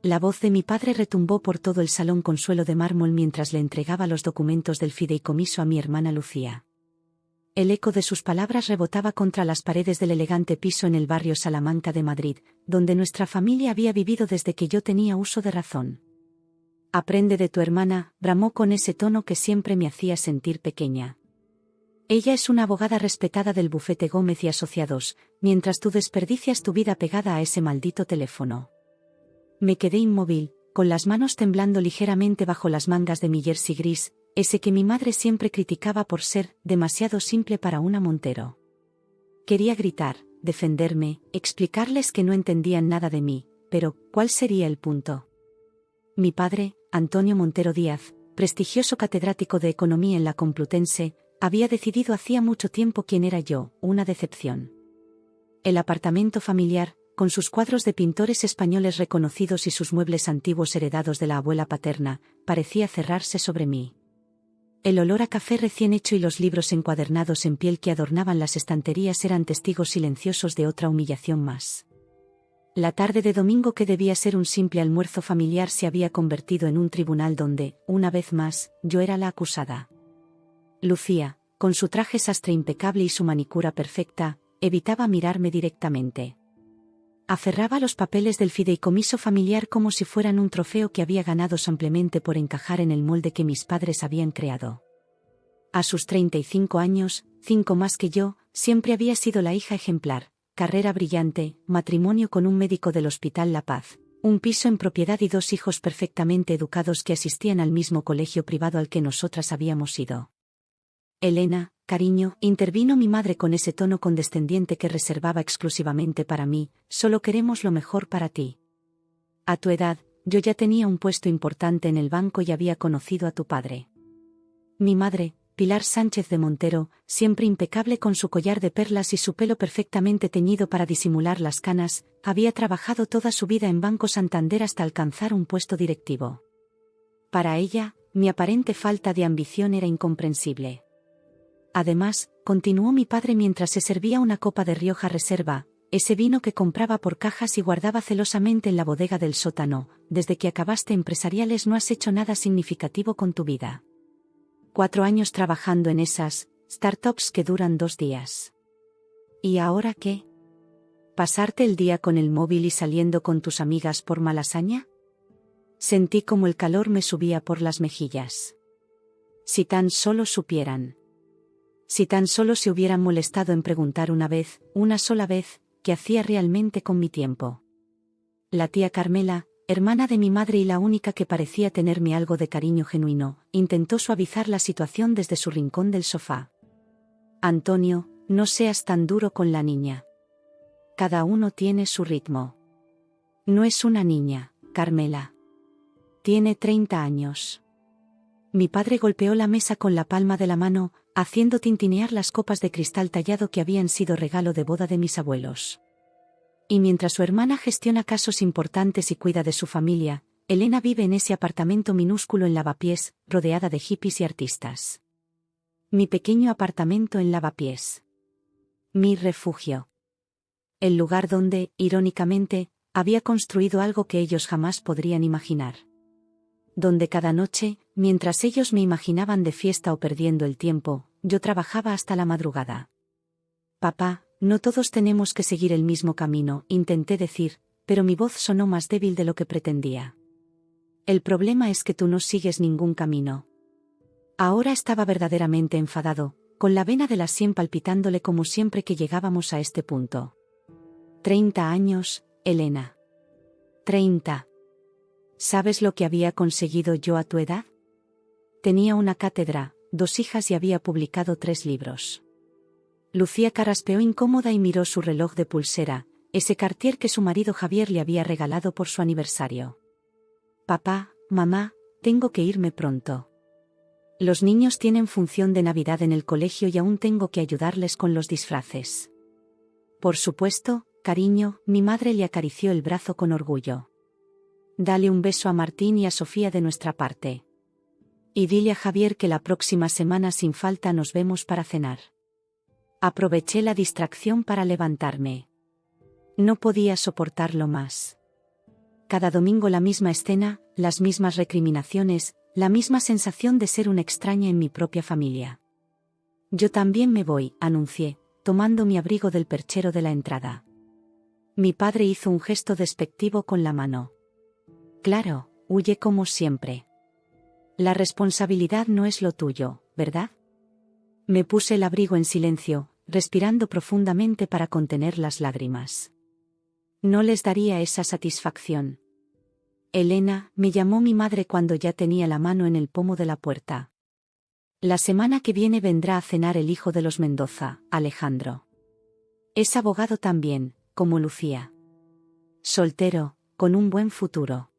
La voz de mi padre retumbó por todo el salón con suelo de mármol mientras le entregaba los documentos del fideicomiso a mi hermana Lucía. El eco de sus palabras rebotaba contra las paredes del elegante piso en el barrio Salamanca de Madrid, donde nuestra familia había vivido desde que yo tenía uso de razón. «Aprende de tu hermana», bramó con ese tono que siempre me hacía sentir pequeña. «Ella es una abogada respetada del bufete Gómez y Asociados, mientras tú desperdicias tu vida pegada a ese maldito teléfono». Me quedé inmóvil, con las manos temblando ligeramente bajo las mangas de mi jersey gris, ese que mi madre siempre criticaba por ser demasiado simple para una Montero. Quería gritar, defenderme, explicarles que no entendían nada de mí, pero ¿cuál sería el punto? Mi padre, Antonio Montero Díaz, prestigioso catedrático de Economía en la Complutense, había decidido hacía mucho tiempo quién era yo, una decepción. El apartamento familiar, con sus cuadros de pintores españoles reconocidos y sus muebles antiguos heredados de la abuela paterna, parecía cerrarse sobre mí. El olor a café recién hecho y los libros encuadernados en piel que adornaban las estanterías eran testigos silenciosos de otra humillación más. La tarde de domingo, que debía ser un simple almuerzo familiar, se había convertido en un tribunal donde, una vez más, yo era la acusada. Lucía, con su traje sastre impecable y su manicura perfecta, evitaba mirarme directamente. Aferraba los papeles del fideicomiso familiar como si fueran un trofeo que había ganado simplemente por encajar en el molde que mis padres habían creado. A sus 35 años, 5 más que yo, siempre había sido la hija ejemplar, carrera brillante, matrimonio con un médico del Hospital La Paz, un piso en propiedad y 2 hijos perfectamente educados que asistían al mismo colegio privado al que nosotras habíamos ido. Elena, cariño, intervino mi madre con ese tono condescendiente que reservaba exclusivamente para mí, solo queremos lo mejor para ti. A tu edad, yo ya tenía un puesto importante en el banco y había conocido a tu padre. Mi madre, Pilar Sánchez de Montero, siempre impecable con su collar de perlas y su pelo perfectamente teñido para disimular las canas, había trabajado toda su vida en Banco Santander hasta alcanzar un puesto directivo. Para ella, mi aparente falta de ambición era incomprensible. Además, continuó mi padre mientras se servía una copa de Rioja Reserva, ese vino que compraba por cajas y guardaba celosamente en la bodega del sótano, desde que acabaste empresariales no has hecho nada significativo con tu vida. 4 años trabajando en esas startups que duran 2 días. ¿Y ahora qué? ¿Pasarte el día con el móvil y saliendo con tus amigas por Malasaña? Sentí como el calor me subía por las mejillas. Si tan solo supieran. Si tan solo se hubieran molestado en preguntar una sola vez, qué hacía realmente con mi tiempo. La tía Carmela, hermana de mi madre y la única que parecía tenerme algo de cariño genuino, intentó suavizar la situación desde su rincón del sofá. Antonio, no seas tan duro con la niña. Cada uno tiene su ritmo. No es una niña, Carmela. Tiene 30 años. Mi padre golpeó la mesa con la palma de la mano, haciendo tintinear las copas de cristal tallado que habían sido regalo de boda de mis abuelos. Y mientras su hermana gestiona casos importantes y cuida de su familia, Elena vive en ese apartamento minúsculo en Lavapiés, rodeada de hippies y artistas. Mi pequeño apartamento en Lavapiés. Mi refugio. El lugar donde, irónicamente, había construido algo que ellos jamás podrían imaginar. Donde cada noche, mientras ellos me imaginaban de fiesta o perdiendo el tiempo, yo trabajaba hasta la madrugada. Papá, no todos tenemos que seguir el mismo camino, intenté decir, pero mi voz sonó más débil de lo que pretendía. El problema es que tú no sigues ningún camino. Ahora estaba verdaderamente enfadado, con la vena de la sien palpitándole como siempre que llegábamos a este punto. 30 años, Elena. 30. ¿Sabes lo que había conseguido yo a tu edad? Tenía una cátedra, 2 hijas y había publicado 3 libros. Lucía carraspeó incómoda y miró su reloj de pulsera, ese Cartier que su marido Javier le había regalado por su aniversario. Papá, mamá, tengo que irme pronto. Los niños tienen función de Navidad en el colegio y aún tengo que ayudarles con los disfraces. Por supuesto, cariño, mi madre le acarició el brazo con orgullo. Dale un beso a Martín y a Sofía de nuestra parte. Y dile a Javier que la próxima semana sin falta nos vemos para cenar. Aproveché la distracción para levantarme. No podía soportarlo más. Cada domingo la misma escena, las mismas recriminaciones, la misma sensación de ser una extraña en mi propia familia. Yo también me voy, anuncié, tomando mi abrigo del perchero de la entrada. Mi padre hizo un gesto despectivo con la mano. Claro, huye como siempre. La responsabilidad no es lo tuyo, ¿verdad? Me puse el abrigo en silencio, respirando profundamente para contener las lágrimas. No les daría esa satisfacción. Elena, me llamó mi madre cuando ya tenía la mano en el pomo de la puerta. La semana que viene vendrá a cenar el hijo de los Mendoza, Alejandro. Es abogado también, como Lucía. Soltero, con un buen futuro.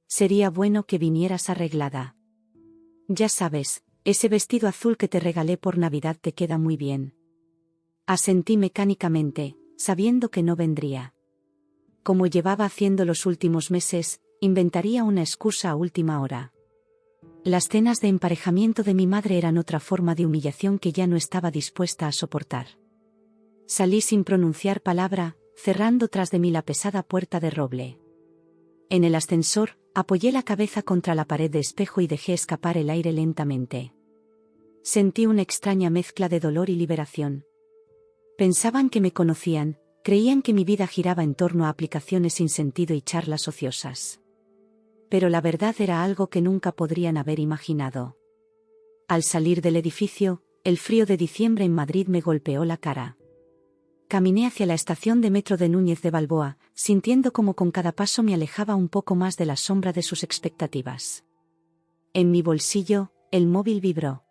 Sería bueno que vinieras arreglada. Ya sabes, ese vestido azul que te regalé por Navidad te queda muy bien. Asentí mecánicamente, sabiendo que no vendría. Como llevaba haciendo los últimos meses, inventaría una excusa a última hora. Las cenas de emparejamiento de mi madre eran otra forma de humillación que ya no estaba dispuesta a soportar. Salí sin pronunciar palabra, cerrando tras de mí la pesada puerta de roble. En el ascensor, apoyé la cabeza contra la pared de espejo y dejé escapar el aire lentamente. Sentí una extraña mezcla de dolor y liberación. Pensaban que me conocían, creían que mi vida giraba en torno a aplicaciones sin sentido y charlas ociosas. Pero la verdad era algo que nunca podrían haber imaginado. Al salir del edificio, el frío de diciembre en Madrid me golpeó la cara. Caminé hacia la estación de metro de Núñez de Balboa, sintiendo como con cada paso me alejaba un poco más de la sombra de sus expectativas. En mi bolsillo, el móvil vibró.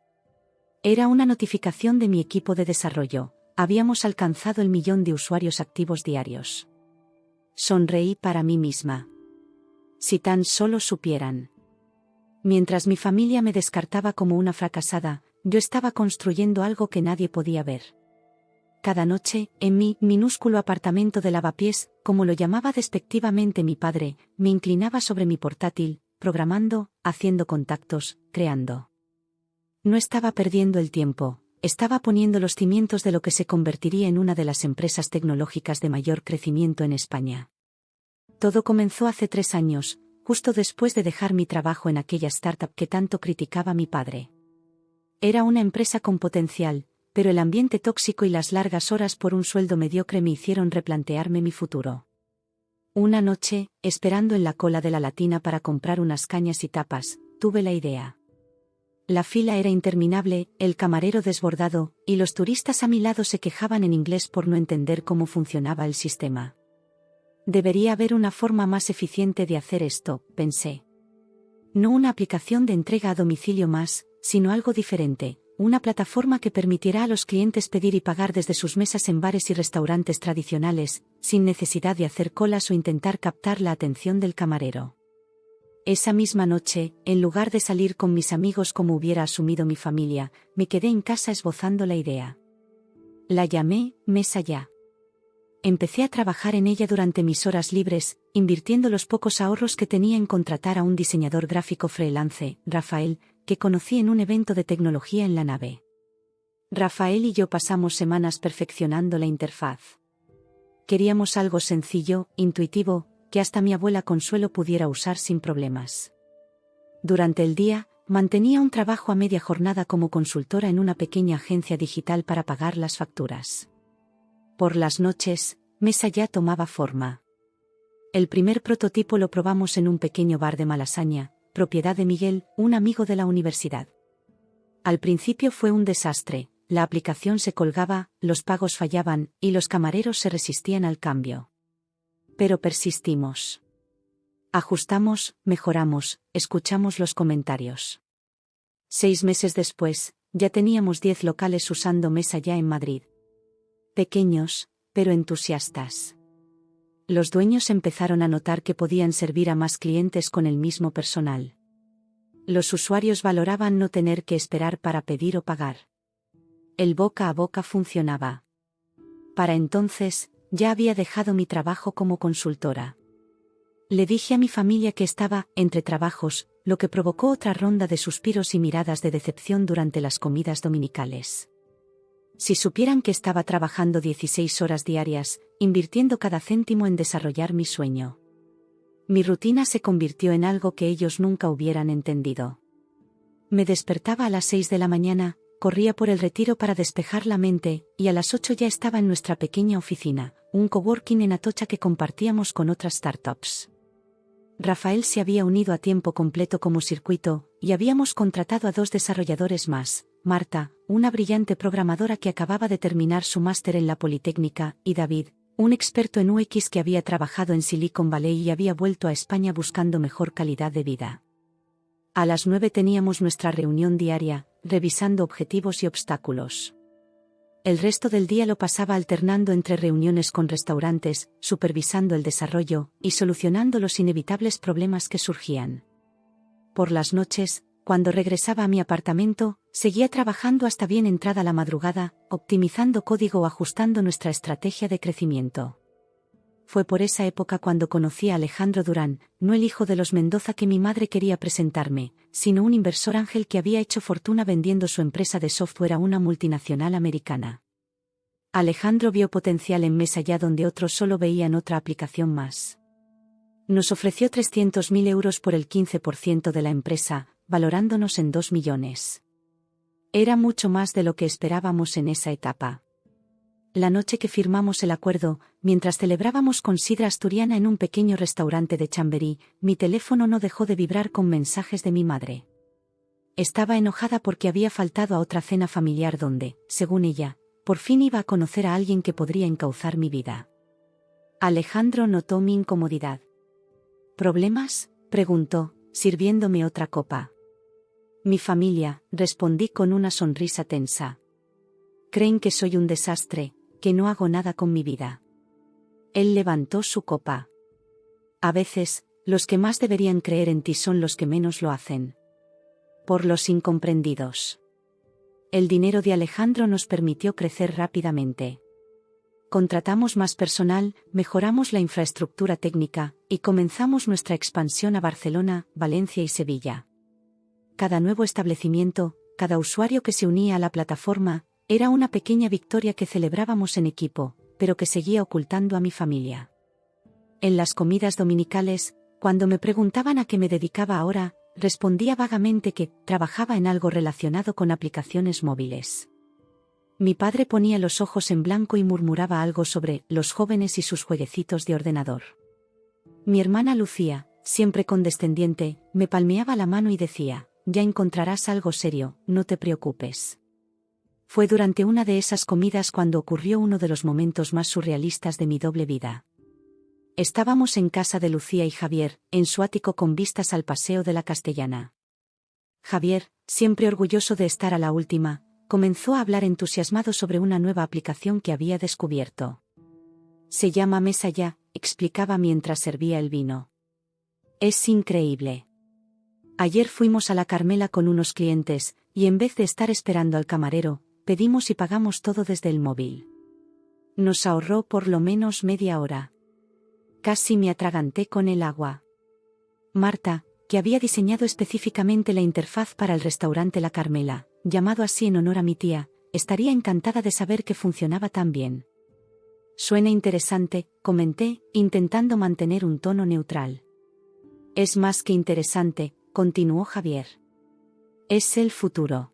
Era una notificación de mi equipo de desarrollo. Habíamos alcanzado el 1.000.000 de usuarios activos diarios. Sonreí para mí misma. Si tan solo supieran. Mientras mi familia me descartaba como una fracasada, yo estaba construyendo algo que nadie podía ver. Cada noche, en mi minúsculo apartamento de lavapiés, como lo llamaba despectivamente mi padre, me inclinaba sobre mi portátil, programando, haciendo contactos, creando. No estaba perdiendo el tiempo, estaba poniendo los cimientos de lo que se convertiría en una de las empresas tecnológicas de mayor crecimiento en España. Todo comenzó hace 3 años, justo después de dejar mi trabajo en aquella startup que tanto criticaba mi padre. Era una empresa con potencial, pero el ambiente tóxico y las largas horas por un sueldo mediocre me hicieron replantearme mi futuro. Una noche, esperando en la cola de la Latina para comprar unas cañas y tapas, tuve la idea. La fila era interminable, el camarero desbordado, y los turistas a mi lado se quejaban en inglés por no entender cómo funcionaba el sistema. Debería haber una forma más eficiente de hacer esto, pensé. No una aplicación de entrega a domicilio más, sino algo diferente, una plataforma que permitiera a los clientes pedir y pagar desde sus mesas en bares y restaurantes tradicionales, sin necesidad de hacer colas o intentar captar la atención del camarero. Esa misma noche, en lugar de salir con mis amigos como hubiera asumido mi familia, me quedé en casa esbozando la idea. La llamé Mesa Ya. Empecé a trabajar en ella durante mis horas libres, invirtiendo los pocos ahorros que tenía en contratar a un diseñador gráfico freelance, Rafael, que conocí en un evento de tecnología en la nave. Rafael y yo pasamos semanas perfeccionando la interfaz. Queríamos algo sencillo, intuitivo, que hasta mi abuela Consuelo pudiera usar sin problemas. Durante el día, mantenía un trabajo a media jornada como consultora en una pequeña agencia digital para pagar las facturas. Por las noches, Mesa Ya tomaba forma. El primer prototipo lo probamos en un pequeño bar de Malasaña, propiedad de Miguel, un amigo de la universidad. Al principio fue un desastre, la aplicación se colgaba, los pagos fallaban, y los camareros se resistían al cambio. Pero persistimos. Ajustamos, mejoramos, escuchamos los comentarios. 6 meses después, ya teníamos 10 locales usando Mesa Ya en Madrid. Pequeños, pero entusiastas. Los dueños empezaron a notar que podían servir a más clientes con el mismo personal. Los usuarios valoraban no tener que esperar para pedir o pagar. El boca a boca funcionaba. Para entonces, ya había dejado mi trabajo como consultora. Le dije a mi familia que estaba entre trabajos, lo que provocó otra ronda de suspiros y miradas de decepción durante las comidas dominicales. Si supieran que estaba trabajando 16 horas diarias, invirtiendo cada céntimo en desarrollar mi sueño. Mi rutina se convirtió en algo que ellos nunca hubieran entendido. Me despertaba a las 6 de la mañana, corría por el Retiro para despejar la mente, y a las 8 ya estaba en nuestra pequeña oficina, un coworking en Atocha que compartíamos con otras startups. Rafael se había unido a tiempo completo como circuito, y habíamos contratado a 2 desarrolladores más, Marta, una brillante programadora que acababa de terminar su máster en la Politécnica, y David, un experto en UX que había trabajado en Silicon Valley y había vuelto a España buscando mejor calidad de vida. A las 9 teníamos nuestra reunión diaria, revisando objetivos y obstáculos. El resto del día lo pasaba alternando entre reuniones con restaurantes, supervisando el desarrollo, y solucionando los inevitables problemas que surgían. Por las noches, cuando regresaba a mi apartamento, seguía trabajando hasta bien entrada la madrugada, optimizando código o ajustando nuestra estrategia de crecimiento. Fue por esa época cuando conocí a Alejandro Durán, no el hijo de los Mendoza que mi madre quería presentarme, sino un inversor ángel que había hecho fortuna vendiendo su empresa de software a una multinacional americana. Alejandro vio potencial en Mesaya donde otros solo veían otra aplicación más. Nos ofreció 300.000 euros por el 15% de la empresa, valorándonos en 2 millones. Era mucho más de lo que esperábamos en esa etapa. La noche que firmamos el acuerdo, mientras celebrábamos con sidra asturiana en un pequeño restaurante de Chamberí, mi teléfono no dejó de vibrar con mensajes de mi madre. Estaba enojada porque había faltado a otra cena familiar donde, según ella, por fin iba a conocer a alguien que podría encauzar mi vida. Alejandro notó mi incomodidad. ¿Problemas?, preguntó, sirviéndome otra copa. Mi familia, respondí con una sonrisa tensa. Creen que soy un desastre, que no hago nada con mi vida. Él levantó su copa. A veces, los que más deberían creer en ti son los que menos lo hacen. Por los incomprendidos. El dinero de Alejandro nos permitió crecer rápidamente. Contratamos más personal, mejoramos la infraestructura técnica, y comenzamos nuestra expansión a Barcelona, Valencia y Sevilla. Cada nuevo establecimiento, cada usuario que se unía a la plataforma, era una pequeña victoria que celebrábamos en equipo, pero que seguía ocultando a mi familia. En las comidas dominicales, cuando me preguntaban a qué me dedicaba ahora, respondía vagamente que trabajaba en algo relacionado con aplicaciones móviles. Mi padre ponía los ojos en blanco y murmuraba algo sobre los jóvenes y sus jueguecitos de ordenador. Mi hermana Lucía, siempre condescendiente, me palmeaba la mano y decía: ya encontrarás algo serio, no te preocupes. Fue durante una de esas comidas cuando ocurrió uno de los momentos más surrealistas de mi doble vida. Estábamos en casa de Lucía y Javier, en su ático con vistas al Paseo de la Castellana. Javier, siempre orgulloso de estar a la última, comenzó a hablar entusiasmado sobre una nueva aplicación que había descubierto. Se llama Mesaya, explicaba mientras servía el vino. Es increíble. Ayer fuimos a la Carmela con unos clientes, y en vez de estar esperando al camarero, pedimos y pagamos todo desde el móvil. Nos ahorró por lo menos media hora. Casi me atraganté con el agua. Marta, que había diseñado específicamente la interfaz para el restaurante La Carmela, llamado así en honor a mi tía, estaría encantada de saber que funcionaba tan bien. Suena interesante, comenté, intentando mantener un tono neutral. Es más que interesante, continuó Javier. Es el futuro.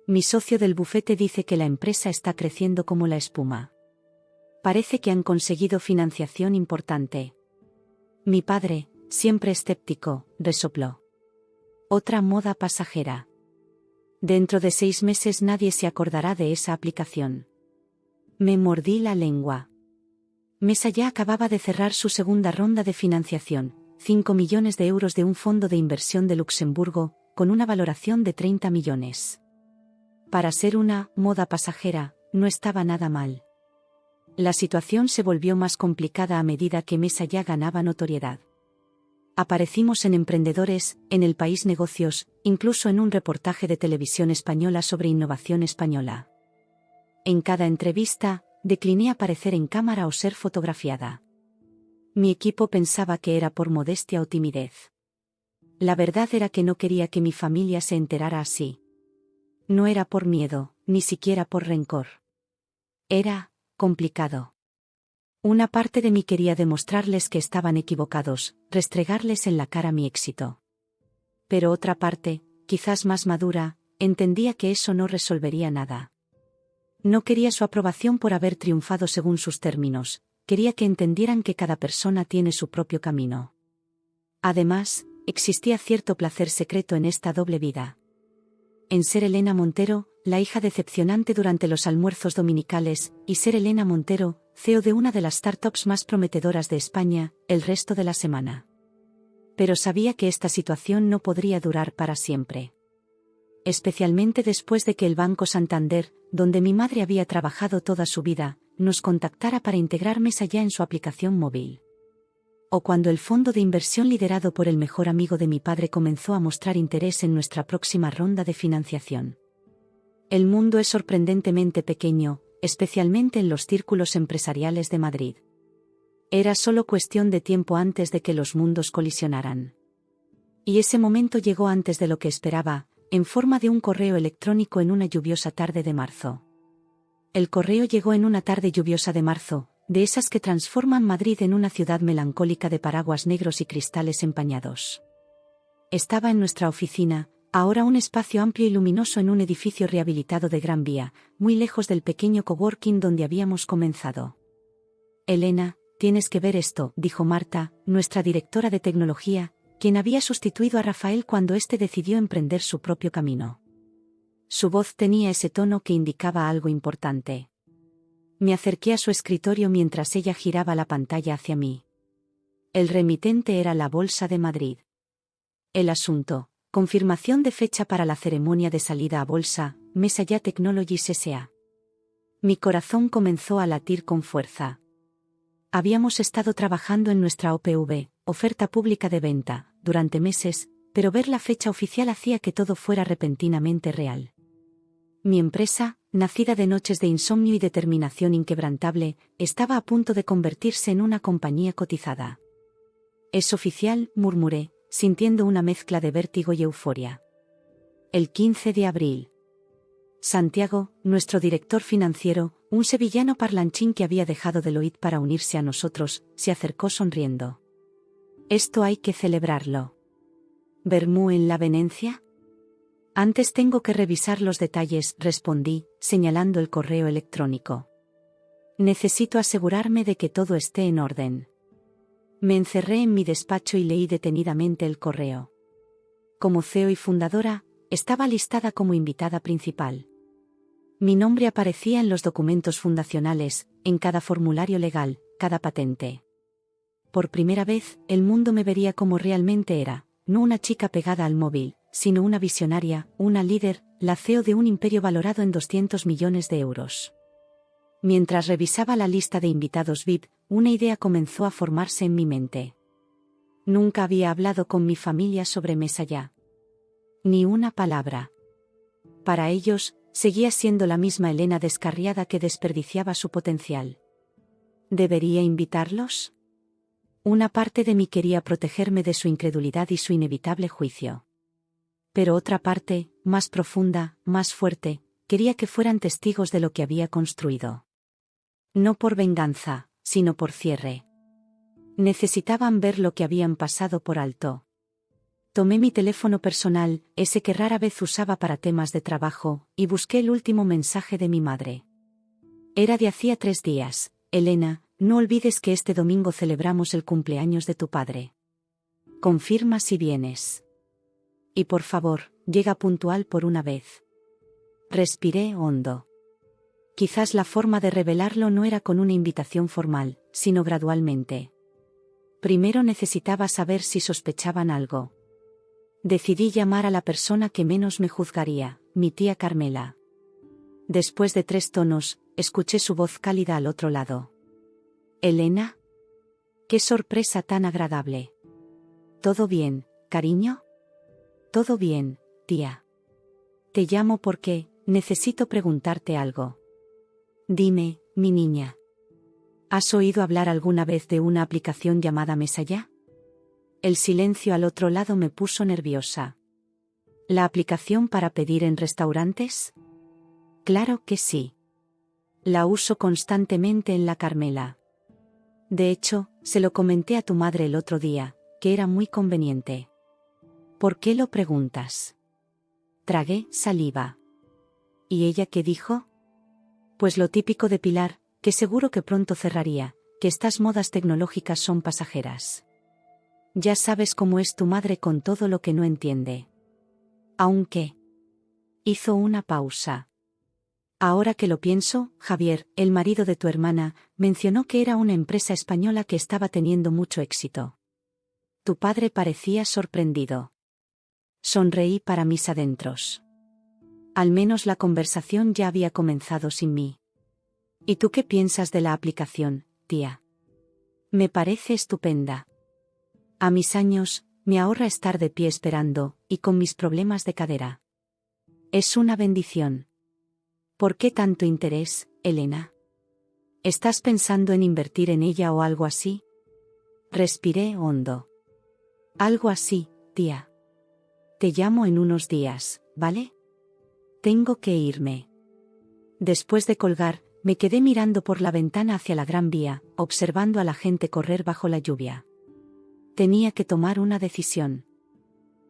Mi socio del bufete dice que la empresa está creciendo como la espuma. Parece que han conseguido financiación importante. Mi padre, siempre escéptico, resopló. Otra moda pasajera. Dentro de 6 meses nadie se acordará de esa aplicación. Me mordí la lengua. Mesaya acababa de cerrar su segunda ronda de financiación, 5 millones de euros de un fondo de inversión de Luxemburgo, con una valoración de 30 millones. Para ser una moda pasajera, no estaba nada mal. La situación se volvió más complicada a medida que Mesaya ganaba notoriedad. Aparecimos en Emprendedores, en El País Negocios, incluso en un reportaje de televisión española sobre innovación española. En cada entrevista, decliné aparecer en cámara o ser fotografiada. Mi equipo pensaba que era por modestia o timidez. La verdad era que no quería que mi familia se enterara así. No era por miedo, ni siquiera por rencor. Era complicado. Una parte de mí quería demostrarles que estaban equivocados, restregarles en la cara mi éxito. Pero otra parte, quizás más madura, entendía que eso no resolvería nada. No quería su aprobación por haber triunfado según sus términos, quería que entendieran que cada persona tiene su propio camino. Además, existía cierto placer secreto en esta doble vida. En ser Elena Montero, la hija decepcionante durante los almuerzos dominicales, y ser Elena Montero, CEO de una de las startups más prometedoras de España, el resto de la semana. Pero sabía que esta situación no podría durar para siempre. Especialmente después de que el Banco Santander, donde mi madre había trabajado toda su vida, nos contactara para integrar Mesalla en su aplicación móvil. O cuando el fondo de inversión liderado por el mejor amigo de mi padre comenzó a mostrar interés en nuestra próxima ronda de financiación. El mundo es sorprendentemente pequeño, especialmente en los círculos empresariales de Madrid. Era solo cuestión de tiempo antes de que los mundos colisionaran. Y ese momento llegó antes de lo que esperaba, en forma de un correo electrónico en una lluviosa tarde de marzo. El correo llegó en una tarde lluviosa de marzo, de esas que transforman Madrid en una ciudad melancólica de paraguas negros y cristales empañados. Estaba en nuestra oficina, ahora un espacio amplio y luminoso en un edificio rehabilitado de Gran Vía, muy lejos del pequeño coworking donde habíamos comenzado. Elena, tienes que ver esto, dijo Marta, nuestra directora de tecnología, quien había sustituido a Rafael cuando éste decidió emprender su propio camino. Su voz tenía ese tono que indicaba algo importante. Me acerqué a su escritorio mientras ella giraba la pantalla hacia mí. El remitente era la Bolsa de Madrid. El asunto: confirmación de fecha para la ceremonia de salida a bolsa, Mesalla Technologies S.A. Mi corazón comenzó a latir con fuerza. Habíamos estado trabajando en nuestra OPV, oferta pública de venta, durante meses, pero ver la fecha oficial hacía que todo fuera repentinamente real. Mi empresa, nacida de noches de insomnio y determinación inquebrantable, estaba a punto de convertirse en una compañía cotizada. Es oficial, murmuré, sintiendo una mezcla de vértigo y euforia. El 15 de abril. Santiago, nuestro director financiero, un sevillano parlanchín que había dejado Deloitte para unirse a nosotros, se acercó sonriendo. Esto hay que celebrarlo. ¿Vermú en la Venencia? Antes tengo que revisar los detalles, respondí, señalando el correo electrónico. Necesito asegurarme de que todo esté en orden. Me encerré en mi despacho y leí detenidamente el correo. Como CEO y fundadora, estaba listada como invitada principal. Mi nombre aparecía en los documentos fundacionales, en cada formulario legal, cada patente. Por primera vez, el mundo me vería como realmente era, no una chica pegada al móvil, sino una visionaria, una líder, la CEO de un imperio valorado en 200 millones de euros. Mientras revisaba la lista de invitados VIP, una idea comenzó a formarse en mi mente. Nunca había hablado con mi familia sobre Mesalla. Ni una palabra. Para ellos, seguía siendo la misma Elena descarriada que desperdiciaba su potencial. ¿Debería invitarlos? Una parte de mí quería protegerme de su incredulidad y su inevitable juicio. Pero otra parte, más profunda, más fuerte, quería que fueran testigos de lo que había construido. No por venganza, sino por cierre. Necesitaban ver lo que habían pasado por alto. Tomé mi teléfono personal, ese que rara vez usaba para temas de trabajo, y busqué el último mensaje de mi madre. Era de hacía 3 días. Elena, no olvides que este domingo celebramos el cumpleaños de tu padre. Confirma si vienes. Y por favor, llega puntual por una vez. Respiré hondo. Quizás la forma de revelarlo no era con una invitación formal, sino gradualmente. Primero necesitaba saber si sospechaban algo. Decidí llamar a la persona que menos me juzgaría, mi tía Carmela. Después de 3 tonos, escuché su voz cálida al otro lado. ¿Elena? ¡Qué sorpresa tan agradable! ¿Todo bien, cariño? Todo bien, tía. Te llamo porque necesito preguntarte algo. Dime, mi niña. ¿Has oído hablar alguna vez de una aplicación llamada Mesalla? El silencio al otro lado me puso nerviosa. ¿La aplicación para pedir en restaurantes? Claro que sí. La uso constantemente en la Carmela. De hecho, se lo comenté a tu madre el otro día, que era muy conveniente. ¿Por qué lo preguntas? Tragué saliva. ¿Y ella qué dijo? Pues lo típico de Pilar, que seguro que pronto cerraría, que estas modas tecnológicas son pasajeras. Ya sabes cómo es tu madre con todo lo que no entiende. Aunque. Hizo una pausa. Ahora que lo pienso, Javier, el marido de tu hermana, mencionó que era una empresa española que estaba teniendo mucho éxito. Tu padre parecía sorprendido. Sonreí para mis adentros. Al menos la conversación ya había comenzado sin mí. ¿Y tú qué piensas de la aplicación, tía? Me parece estupenda. A mis años, me ahorra estar de pie esperando, y con mis problemas de cadera. Es una bendición. ¿Por qué tanto interés, Elena? ¿Estás pensando en invertir en ella o algo así? Respiré hondo. Algo así, tía. Te llamo en unos días, ¿vale? Tengo que irme. Después de colgar, me quedé mirando por la ventana hacia la Gran Vía, observando a la gente correr bajo la lluvia. Tenía que tomar una decisión.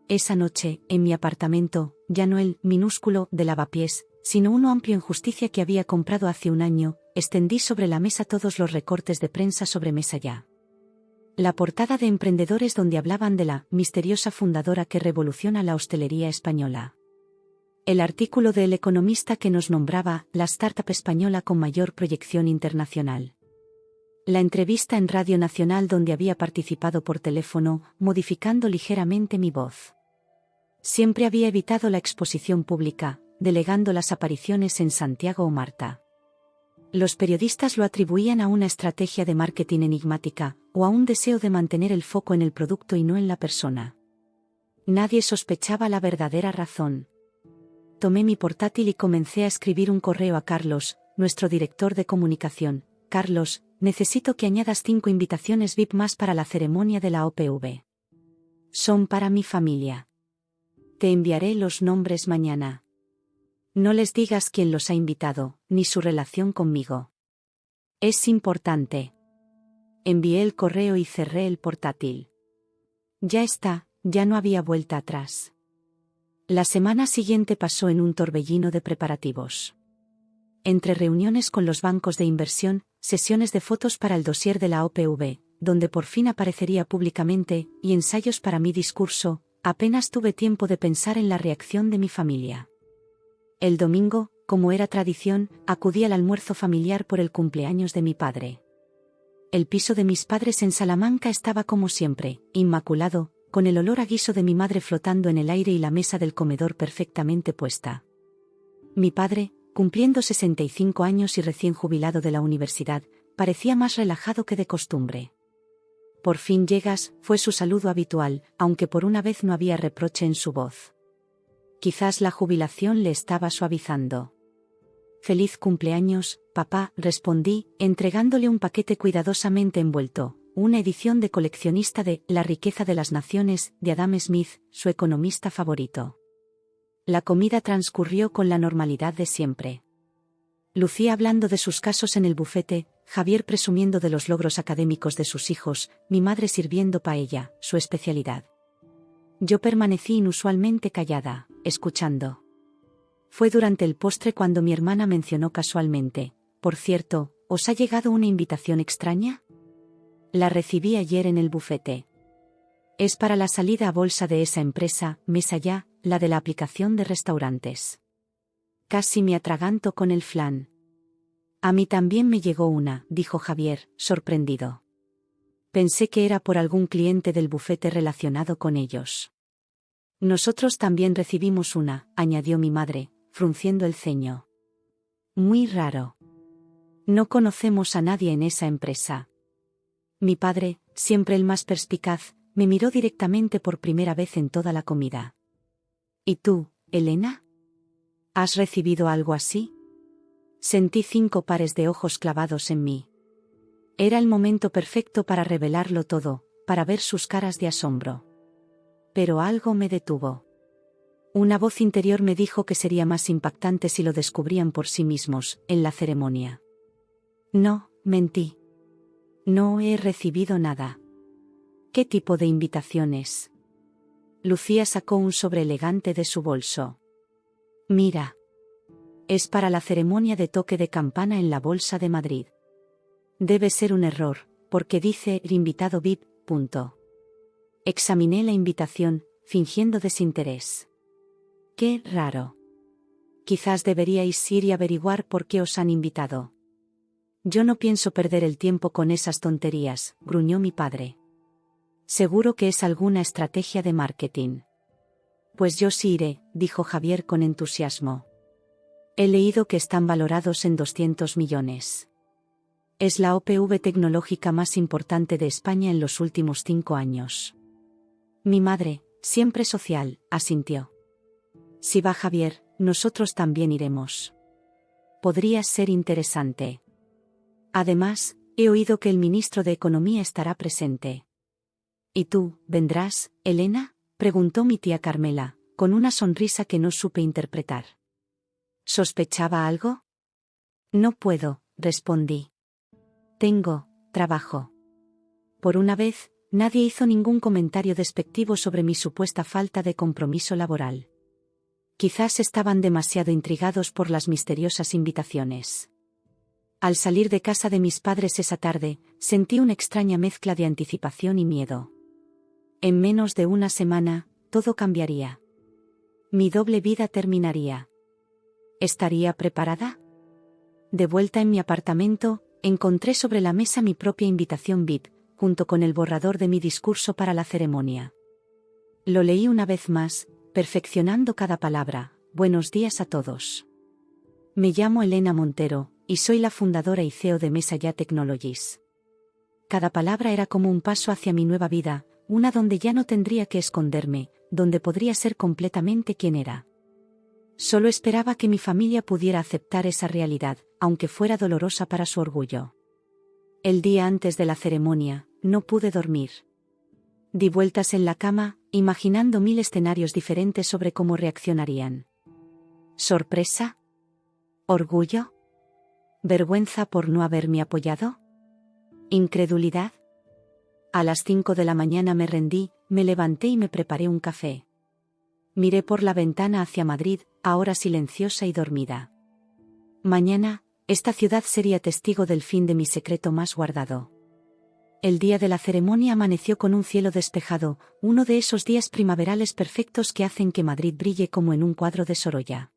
Esa noche, en mi apartamento, ya no el minúsculo de lavapiés, sino uno amplio en Justicia que había comprado hace un año, extendí sobre la mesa todos los recortes de prensa sobre Mesa Ya. La portada de Emprendedores donde hablaban de la misteriosa fundadora que revoluciona la hostelería española. El artículo de El Economista que nos nombraba la startup española con mayor proyección internacional. La entrevista en Radio Nacional donde había participado por teléfono, modificando ligeramente mi voz. Siempre había evitado la exposición pública, delegando las apariciones en Santiago o Marta. Los periodistas lo atribuían a una estrategia de marketing enigmática, o a un deseo de mantener el foco en el producto y no en la persona. Nadie sospechaba la verdadera razón. Tomé mi portátil y comencé a escribir un correo a Carlos, nuestro director de comunicación. Carlos, necesito que añadas 5 invitaciones VIP más para la ceremonia de la OPV. Son para mi familia. Te enviaré los nombres mañana. No les digas quién los ha invitado, ni su relación conmigo. Es importante. Envié el correo y cerré el portátil. Ya está, ya no había vuelta atrás. La semana siguiente pasó en un torbellino de preparativos. Entre reuniones con los bancos de inversión, sesiones de fotos para el dossier de la OPV, donde por fin aparecería públicamente, y ensayos para mi discurso, apenas tuve tiempo de pensar en la reacción de mi familia. El domingo, como era tradición, acudí al almuerzo familiar por el cumpleaños de mi padre. El piso de mis padres en Salamanca estaba como siempre, inmaculado, con el olor a guiso de mi madre flotando en el aire y la mesa del comedor perfectamente puesta. Mi padre, cumpliendo 65 años y recién jubilado de la universidad, parecía más relajado que de costumbre. Por fin llegas, fue su saludo habitual, aunque por una vez no había reproche en su voz. Quizás la jubilación le estaba suavizando. Feliz cumpleaños, papá, respondí, entregándole un paquete cuidadosamente envuelto, una edición de coleccionista de La riqueza de las naciones, de Adam Smith, su economista favorito. La comida transcurrió con la normalidad de siempre. Lucía hablando de sus casos en el bufete, Javier presumiendo de los logros académicos de sus hijos, mi madre sirviendo paella, su especialidad. Yo permanecí inusualmente callada, escuchando. Fue durante el postre cuando mi hermana mencionó casualmente, por cierto, ¿os ha llegado una invitación extraña? La recibí ayer en el bufete. Es para la salida a bolsa de esa empresa, Mesa Ya, la de la aplicación de restaurantes. Casi me atraganto con el flan. A mí también me llegó una, dijo Javier, sorprendido. Pensé que era por algún cliente del bufete relacionado con ellos. Nosotros también recibimos una, añadió mi madre, frunciendo el ceño. Muy raro. No conocemos a nadie en esa empresa. Mi padre, siempre el más perspicaz, me miró directamente por primera vez en toda la comida. ¿Y tú, Elena? ¿Has recibido algo así? Sentí 5 pares de ojos clavados en mí. Era el momento perfecto para revelarlo todo, para ver sus caras de asombro. Pero algo me detuvo. Una voz interior me dijo que sería más impactante si lo descubrían por sí mismos, en la ceremonia. No, mentí. No he recibido nada. ¿Qué tipo de invitaciones? Lucía sacó un sobre elegante de su bolso. Mira. Es para la ceremonia de toque de campana en la Bolsa de Madrid. Debe ser un error, porque dice el invitado VIP. Examiné la invitación, fingiendo desinterés. Qué raro. Quizás deberíais ir y averiguar por qué os han invitado. Yo no pienso perder el tiempo con esas tonterías, gruñó mi padre. Seguro que es alguna estrategia de marketing. Pues yo sí iré, dijo Javier con entusiasmo. He leído que están valorados en 200 millones. Es la OPV tecnológica más importante de España en los últimos 5 años. Mi madre, siempre social, asintió. Si va Javier, nosotros también iremos. Podría ser interesante. Además, he oído que el ministro de Economía estará presente. ¿Y tú, vendrás, Elena?, preguntó mi tía Carmela, con una sonrisa que no supe interpretar. ¿Sospechaba algo? No puedo, respondí. Tengo trabajo. Por una vez, nadie hizo ningún comentario despectivo sobre mi supuesta falta de compromiso laboral. Quizás estaban demasiado intrigados por las misteriosas invitaciones. Al salir de casa de mis padres esa tarde, sentí una extraña mezcla de anticipación y miedo. En menos de una semana, todo cambiaría. Mi doble vida terminaría. ¿Estaría preparada? De vuelta en mi apartamento, encontré sobre la mesa mi propia invitación VIP, junto con el borrador de mi discurso para la ceremonia. Lo leí una vez más, perfeccionando cada palabra. Buenos días a todos. Me llamo Elena Montero, y soy la fundadora y CEO de Mesa Ya Technologies. Cada palabra era como un paso hacia mi nueva vida, una donde ya no tendría que esconderme, donde podría ser completamente quien era. Solo esperaba que mi familia pudiera aceptar esa realidad, aunque fuera dolorosa para su orgullo. El día antes de la ceremonia, no pude dormir. Di vueltas en la cama, imaginando 1000 escenarios diferentes sobre cómo reaccionarían. ¿Sorpresa? ¿Orgullo? ¿Vergüenza por no haberme apoyado? ¿Incredulidad? A las 5 de la mañana me rendí, me levanté y me preparé un café. Miré por la ventana hacia Madrid, ahora silenciosa y dormida. Mañana, esta ciudad sería testigo del fin de mi secreto más guardado. El día de la ceremonia amaneció con un cielo despejado, uno de esos días primaverales perfectos que hacen que Madrid brille como en un cuadro de Sorolla.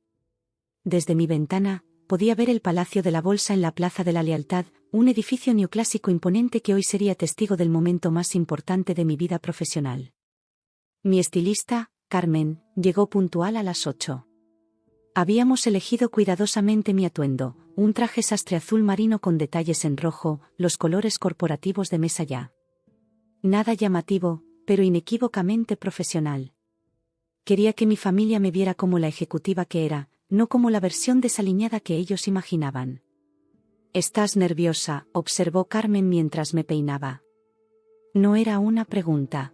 Desde mi ventana, podía ver el Palacio de la Bolsa en la Plaza de la Lealtad, un edificio neoclásico imponente que hoy sería testigo del momento más importante de mi vida profesional. Mi estilista, Carmen, llegó puntual a las 8. Habíamos elegido cuidadosamente mi atuendo, un traje sastre azul marino con detalles en rojo, los colores corporativos de Mesa Ya. Nada llamativo, pero inequívocamente profesional. Quería que mi familia me viera como la ejecutiva que era, no como la versión desaliñada que ellos imaginaban. «¿Estás nerviosa?», observó Carmen mientras me peinaba. No era una pregunta.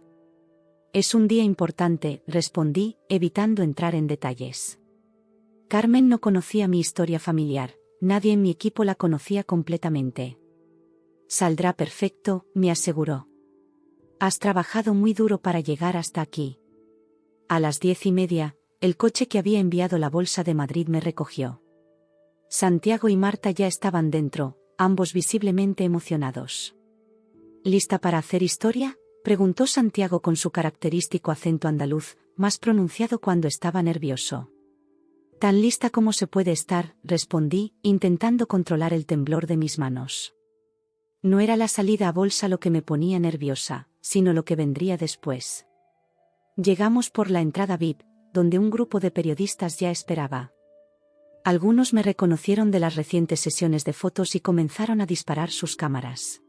«Es un día importante», respondí, evitando entrar en detalles. Carmen no conocía mi historia familiar, nadie en mi equipo la conocía completamente. «Saldrá perfecto», me aseguró. «Has trabajado muy duro para llegar hasta aquí». A las 10:30, el coche que había enviado la Bolsa de Madrid me recogió. Santiago y Marta ya estaban dentro, ambos visiblemente emocionados. ¿Lista para hacer historia?, preguntó Santiago con su característico acento andaluz, más pronunciado cuando estaba nervioso. Tan lista como se puede estar, respondí, intentando controlar el temblor de mis manos. No era la salida a bolsa lo que me ponía nerviosa, sino lo que vendría después. Llegamos por la entrada VIP, donde un grupo de periodistas ya esperaba. Algunos me reconocieron de las recientes sesiones de fotos y comenzaron a disparar sus cámaras.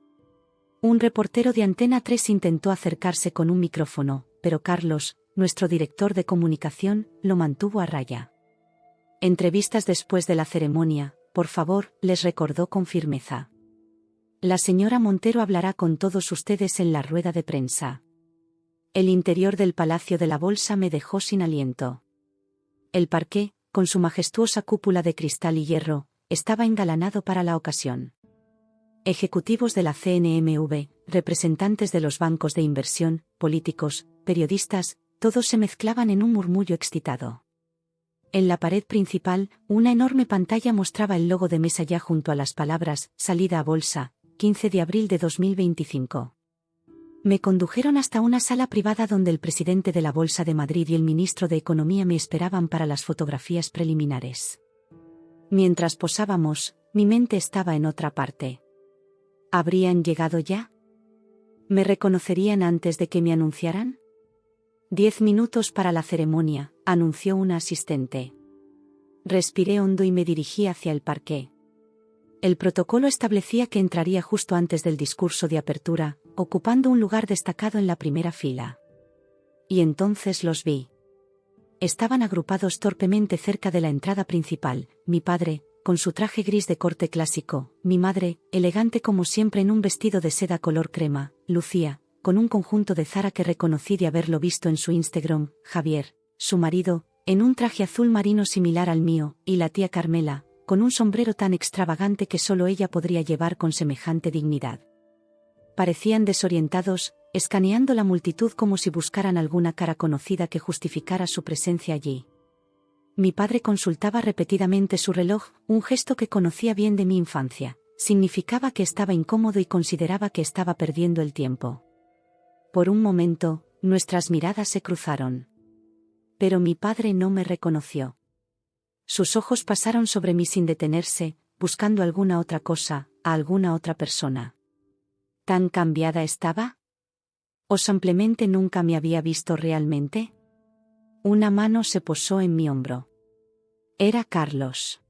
Un reportero de Antena 3 intentó acercarse con un micrófono, pero Carlos, nuestro director de comunicación, lo mantuvo a raya. «Entrevistas después de la ceremonia, por favor», les recordó con firmeza. «La señora Montero hablará con todos ustedes en la rueda de prensa». El interior del Palacio de la Bolsa me dejó sin aliento. El parqué, con su majestuosa cúpula de cristal y hierro, estaba engalanado para la ocasión. Ejecutivos de la CNMV, representantes de los bancos de inversión, políticos, periodistas, todos se mezclaban en un murmullo excitado. En la pared principal, una enorme pantalla mostraba el logo de Mesa Ya junto a las palabras, salida a bolsa, 15 de abril de 2025. Me condujeron hasta una sala privada donde el presidente de la Bolsa de Madrid y el ministro de Economía me esperaban para las fotografías preliminares. Mientras posábamos, mi mente estaba en otra parte. ¿Habrían llegado ya? ¿Me reconocerían antes de que me anunciaran? 10 minutos para la ceremonia, anunció una asistente. Respiré hondo y me dirigí hacia el parqué. El protocolo establecía que entraría justo antes del discurso de apertura, ocupando un lugar destacado en la primera fila. Y entonces los vi. Estaban agrupados torpemente cerca de la entrada principal, mi padre, con su traje gris de corte clásico, mi madre, elegante como siempre en un vestido de seda color crema, Lucía, con un conjunto de Zara que reconocí de haberlo visto en su Instagram, Javier, su marido, en un traje azul marino similar al mío, y la tía Carmela, con un sombrero tan extravagante que solo ella podría llevar con semejante dignidad. Parecían desorientados, escaneando la multitud como si buscaran alguna cara conocida que justificara su presencia allí. Mi padre consultaba repetidamente su reloj, un gesto que conocía bien de mi infancia. Significaba que estaba incómodo y consideraba que estaba perdiendo el tiempo. Por un momento, nuestras miradas se cruzaron. Pero mi padre no me reconoció. Sus ojos pasaron sobre mí sin detenerse, buscando alguna otra cosa, a alguna otra persona. ¿Tan cambiada estaba? ¿O simplemente nunca me había visto realmente? Una mano se posó en mi hombro. Era Carlos.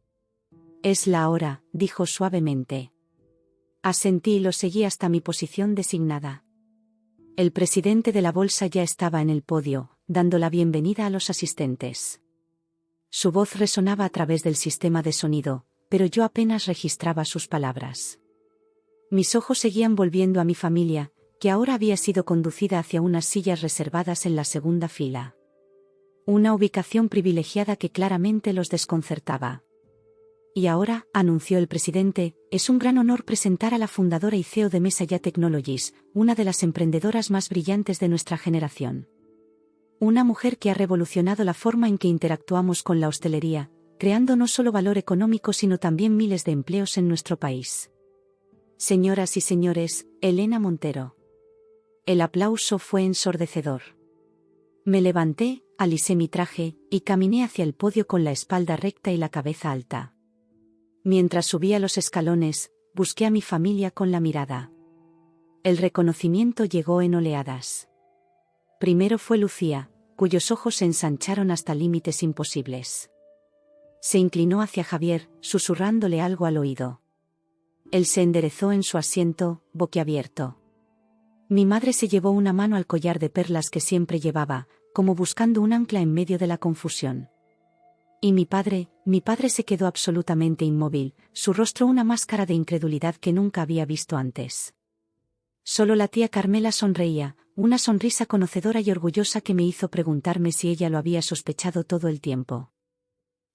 Es la hora, dijo suavemente. Asentí y lo seguí hasta mi posición designada. El presidente de la bolsa ya estaba en el podio, dando la bienvenida a los asistentes. Su voz resonaba a través del sistema de sonido, pero yo apenas registraba sus palabras. Mis ojos seguían volviendo a mi familia, que ahora había sido conducida hacia unas sillas reservadas en la segunda fila. Una ubicación privilegiada que claramente los desconcertaba. Y ahora, anunció el presidente, es un gran honor presentar a la fundadora y CEO de Mesa Ya Technologies, una de las emprendedoras más brillantes de nuestra generación. Una mujer que ha revolucionado la forma en que interactuamos con la hostelería, creando no solo valor económico sino también miles de empleos en nuestro país. Señoras y señores, Elena Montero. El aplauso fue ensordecedor. Me levanté, alisé mi traje, y caminé hacia el podio con la espalda recta y la cabeza alta. Mientras subía los escalones, busqué a mi familia con la mirada. El reconocimiento llegó en oleadas. Primero fue Lucía, cuyos ojos se ensancharon hasta límites imposibles. Se inclinó hacia Javier, susurrándole algo al oído. Él se enderezó en su asiento, boquiabierto. Mi madre se llevó una mano al collar de perlas que siempre llevaba, como buscando un ancla en medio de la confusión. Y mi padre se quedó absolutamente inmóvil, su rostro una máscara de incredulidad que nunca había visto antes. Solo la tía Carmela sonreía, una sonrisa conocedora y orgullosa que me hizo preguntarme si ella lo había sospechado todo el tiempo.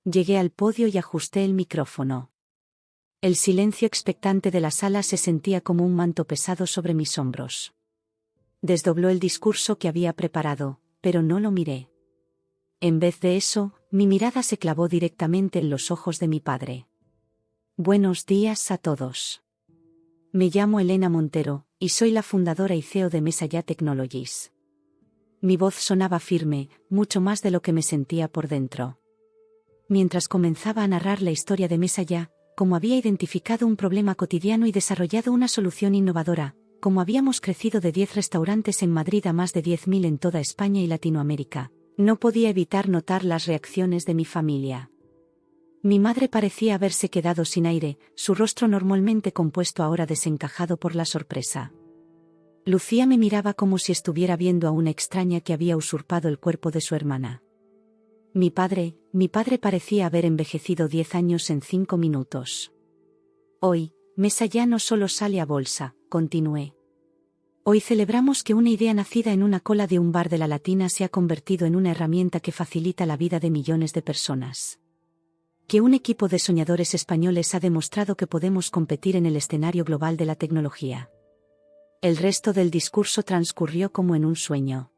Llegué al podio y ajusté el micrófono. El silencio expectante de la sala se sentía como un manto pesado sobre mis hombros. Desdobló el discurso que había preparado, pero no lo miré. En vez de eso, mi mirada se clavó directamente en los ojos de mi padre. Buenos días a todos. Me llamo Elena Montero, y soy la fundadora y CEO de Mesa Ya Technologies. Mi voz sonaba firme, mucho más de lo que me sentía por dentro. Mientras comenzaba a narrar la historia de Mesa Ya, cómo había identificado un problema cotidiano y desarrollado una solución innovadora, cómo habíamos crecido de 10 restaurantes en Madrid a más de 10.000 en toda España y Latinoamérica, no podía evitar notar las reacciones de mi familia. Mi madre parecía haberse quedado sin aire, su rostro normalmente compuesto ahora desencajado por la sorpresa. Lucía me miraba como si estuviera viendo a una extraña que había usurpado el cuerpo de su hermana. Mi padre parecía haber envejecido 10 años en 5 minutos. Hoy, Mesa Ya no solo sale a bolsa, continué. Hoy celebramos que una idea nacida en una cola de un bar de la Latina se ha convertido en una herramienta que facilita la vida de millones de personas. que un equipo de soñadores españoles ha demostrado que podemos competir en el escenario global de la tecnología. El resto del discurso transcurrió como en un sueño.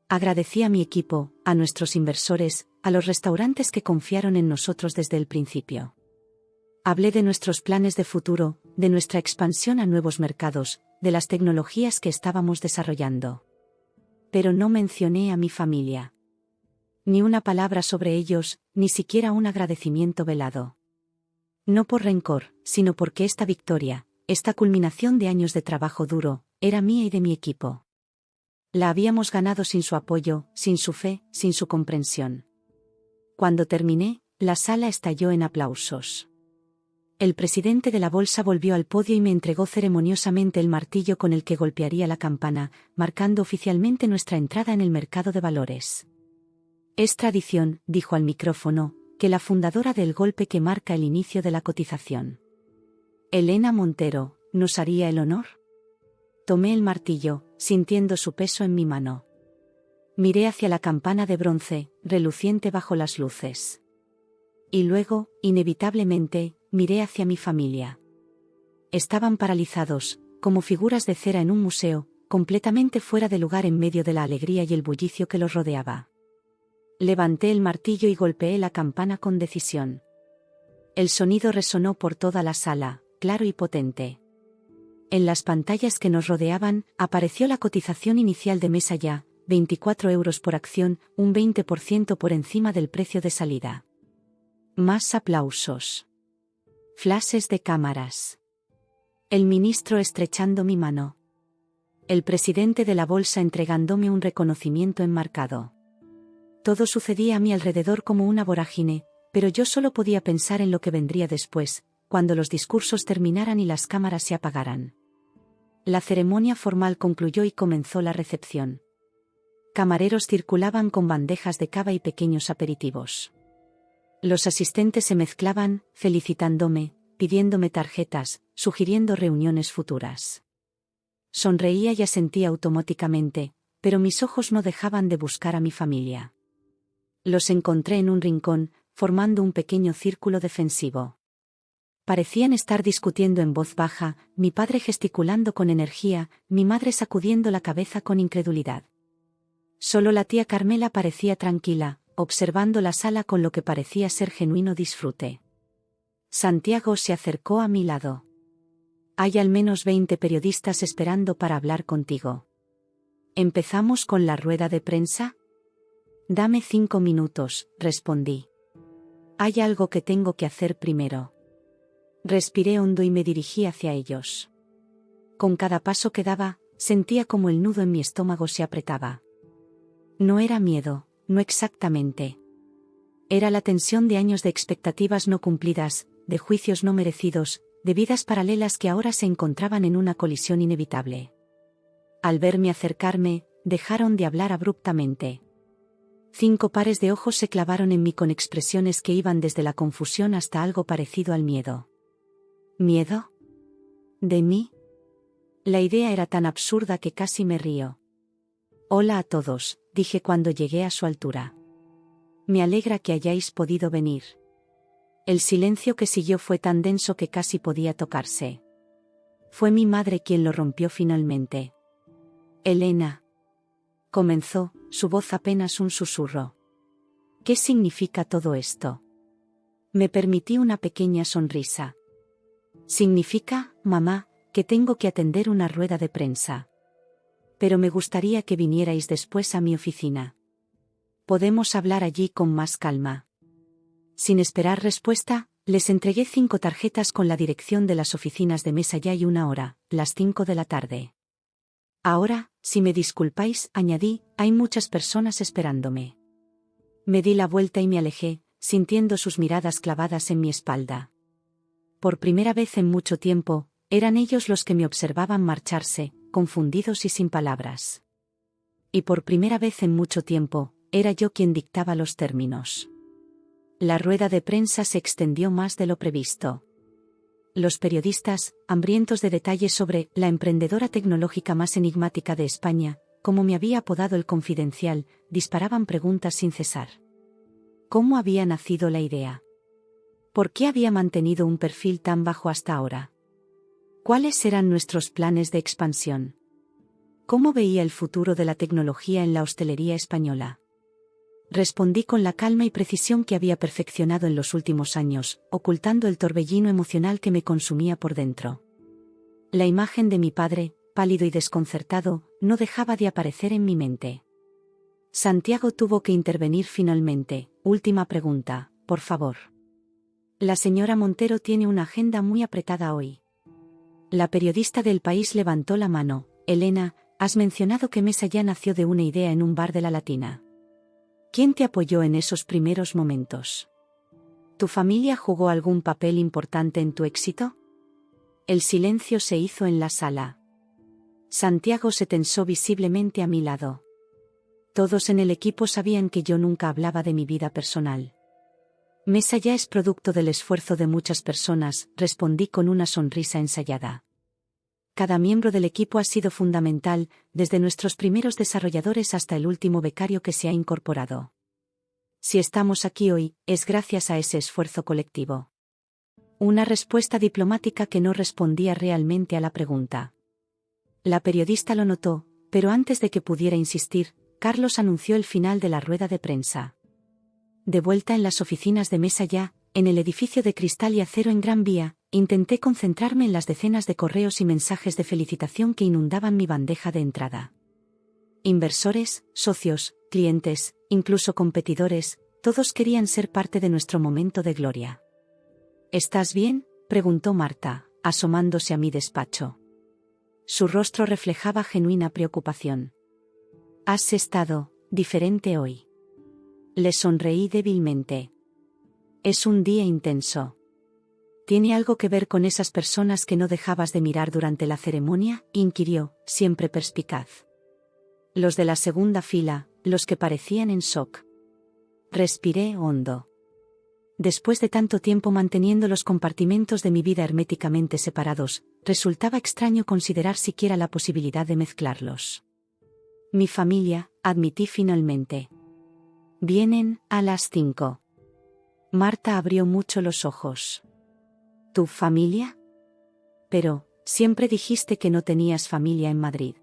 Agradecí a mi equipo, a nuestros inversores, a los restaurantes que confiaron en nosotros desde el principio. Hablé de nuestros planes de futuro, de nuestra expansión a nuevos mercados, de las tecnologías que estábamos desarrollando. Pero no mencioné a mi familia. Ni una palabra sobre ellos, ni siquiera un agradecimiento velado. No por rencor, sino porque esta victoria, esta culminación de años de trabajo duro, era mía y de mi equipo. La habíamos ganado sin su apoyo, sin su fe, sin su comprensión. Cuando terminé, la sala estalló en aplausos. El presidente de la bolsa volvió al podio y me entregó ceremoniosamente el martillo con el que golpearía la campana, marcando oficialmente nuestra entrada en el mercado de valores. Es tradición, dijo al micrófono, que la fundadora dé el golpe que marca el inicio de la cotización. Elena Montero, ¿nos haría el honor? Tomé el martillo, sintiendo su peso en mi mano. Miré hacia la campana de bronce, reluciente bajo las luces. Y luego, inevitablemente, miré hacia mi familia. Estaban paralizados, como figuras de cera en un museo, completamente fuera de lugar en medio de la alegría y el bullicio que los rodeaba. Levanté el martillo y golpeé la campana con decisión. El sonido resonó por toda la sala, claro y potente. En las pantallas que nos rodeaban, apareció la cotización inicial de Mesa Ya, 24 euros por acción, un 20% por encima del precio de salida. Más aplausos. Flashes de cámaras. El ministro estrechando mi mano. El presidente de la bolsa entregándome un reconocimiento enmarcado. Todo sucedía a mi alrededor como una vorágine, pero yo solo podía pensar en lo que vendría después, cuando los discursos terminaran y las cámaras se apagaran. La ceremonia formal concluyó y comenzó la recepción. Camareros circulaban con bandejas de cava y pequeños aperitivos. Los asistentes se mezclaban, felicitándome, pidiéndome tarjetas, sugiriendo reuniones futuras. Sonreía y asentía automáticamente, pero mis ojos no dejaban de buscar a mi familia. Los encontré en un rincón, formando un pequeño círculo defensivo. Parecían estar discutiendo en voz baja, mi padre gesticulando con energía, mi madre sacudiendo la cabeza con incredulidad. Solo la tía Carmela parecía tranquila, observando la sala con lo que parecía ser genuino disfrute. Santiago se acercó a mi lado. Hay al menos 20 periodistas esperando para hablar contigo. ¿Empezamos con la rueda de prensa? Dame 5 minutos, respondí. Hay algo que tengo que hacer primero. Respiré hondo y me dirigí hacia ellos. Con cada paso que daba, sentía como el nudo en mi estómago se apretaba. No era miedo, no exactamente. Era la tensión de años de expectativas no cumplidas, de juicios no merecidos, de vidas paralelas que ahora se encontraban en una colisión inevitable. Al verme acercarme, dejaron de hablar abruptamente. 5 pares de ojos se clavaron en mí con expresiones que iban desde la confusión hasta algo parecido al miedo. ¿Miedo? ¿De mí? La idea era tan absurda que casi me río. Hola a todos, dije cuando llegué a su altura. Me alegra que hayáis podido venir. El silencio que siguió fue tan denso que casi podía tocarse. Fue mi madre quien lo rompió finalmente. Elena. Comenzó, su voz apenas un susurro. ¿Qué significa todo esto? Me permití una pequeña sonrisa. Significa, mamá, que tengo que atender una rueda de prensa. Pero me gustaría que vinierais después a mi oficina. Podemos hablar allí con más calma. Sin esperar respuesta, les entregué 5 tarjetas con la dirección de las oficinas de Mesa Ya y 1 hora, las 5 de la tarde. Ahora, si me disculpáis, añadí, hay muchas personas esperándome. Me di la vuelta y me alejé, sintiendo sus miradas clavadas en mi espalda. Por primera vez en mucho tiempo, eran ellos los que me observaban marcharse, confundidos y sin palabras. Y por primera vez en mucho tiempo, era yo quien dictaba los términos. La rueda de prensa se extendió más de lo previsto. Los periodistas, hambrientos de detalles sobre la emprendedora tecnológica más enigmática de España, como me había apodado el Confidencial, disparaban preguntas sin cesar. ¿Cómo había nacido la idea? ¿Por qué había mantenido un perfil tan bajo hasta ahora? ¿Cuáles eran nuestros planes de expansión? ¿Cómo veía el futuro de la tecnología en la hostelería española? Respondí con la calma y precisión que había perfeccionado en los últimos años, ocultando el torbellino emocional que me consumía por dentro. La imagen de mi padre, pálido y desconcertado, no dejaba de aparecer en mi mente. Santiago tuvo que intervenir finalmente. Última pregunta, por favor. La señora Montero tiene una agenda muy apretada hoy. La periodista del País levantó la mano. Elena, has mencionado que Mesa ya nació de una idea en un bar de la Latina. ¿Quién te apoyó en esos primeros momentos? ¿Tu familia jugó algún papel importante en tu éxito? El silencio se hizo en la sala. Santiago se tensó visiblemente a mi lado. Todos en el equipo sabían que yo nunca hablaba de mi vida personal. Mesa ya es producto del esfuerzo de muchas personas, respondí con una sonrisa ensayada. Cada miembro del equipo ha sido fundamental, desde nuestros primeros desarrolladores hasta el último becario que se ha incorporado. Si estamos aquí hoy, es gracias a ese esfuerzo colectivo. Una respuesta diplomática que no respondía realmente a la pregunta. La periodista lo notó, pero antes de que pudiera insistir, Carlos anunció el final de la rueda de prensa. De vuelta en las oficinas de Mesa ya, en el edificio de cristal y acero en Gran Vía, intenté concentrarme en las decenas de correos y mensajes de felicitación que inundaban mi bandeja de entrada. Inversores, socios, clientes, incluso competidores, todos querían ser parte de nuestro momento de gloria. ¿Estás bien?, preguntó Marta, asomándose a mi despacho. Su rostro reflejaba genuina preocupación. Has estado diferente hoy. Le sonreí débilmente. Es un día intenso. ¿Tiene algo que ver con esas personas que no dejabas de mirar durante la ceremonia?, inquirió, siempre perspicaz. Los de la segunda fila, los que parecían en shock. Respiré hondo. Después de tanto tiempo manteniendo los compartimentos de mi vida herméticamente separados, resultaba extraño considerar siquiera la posibilidad de mezclarlos. Mi familia, admití finalmente. Vienen a las 5. Marta abrió mucho los ojos. ¿Tu familia? Pero, siempre dijiste que no tenías familia en Madrid.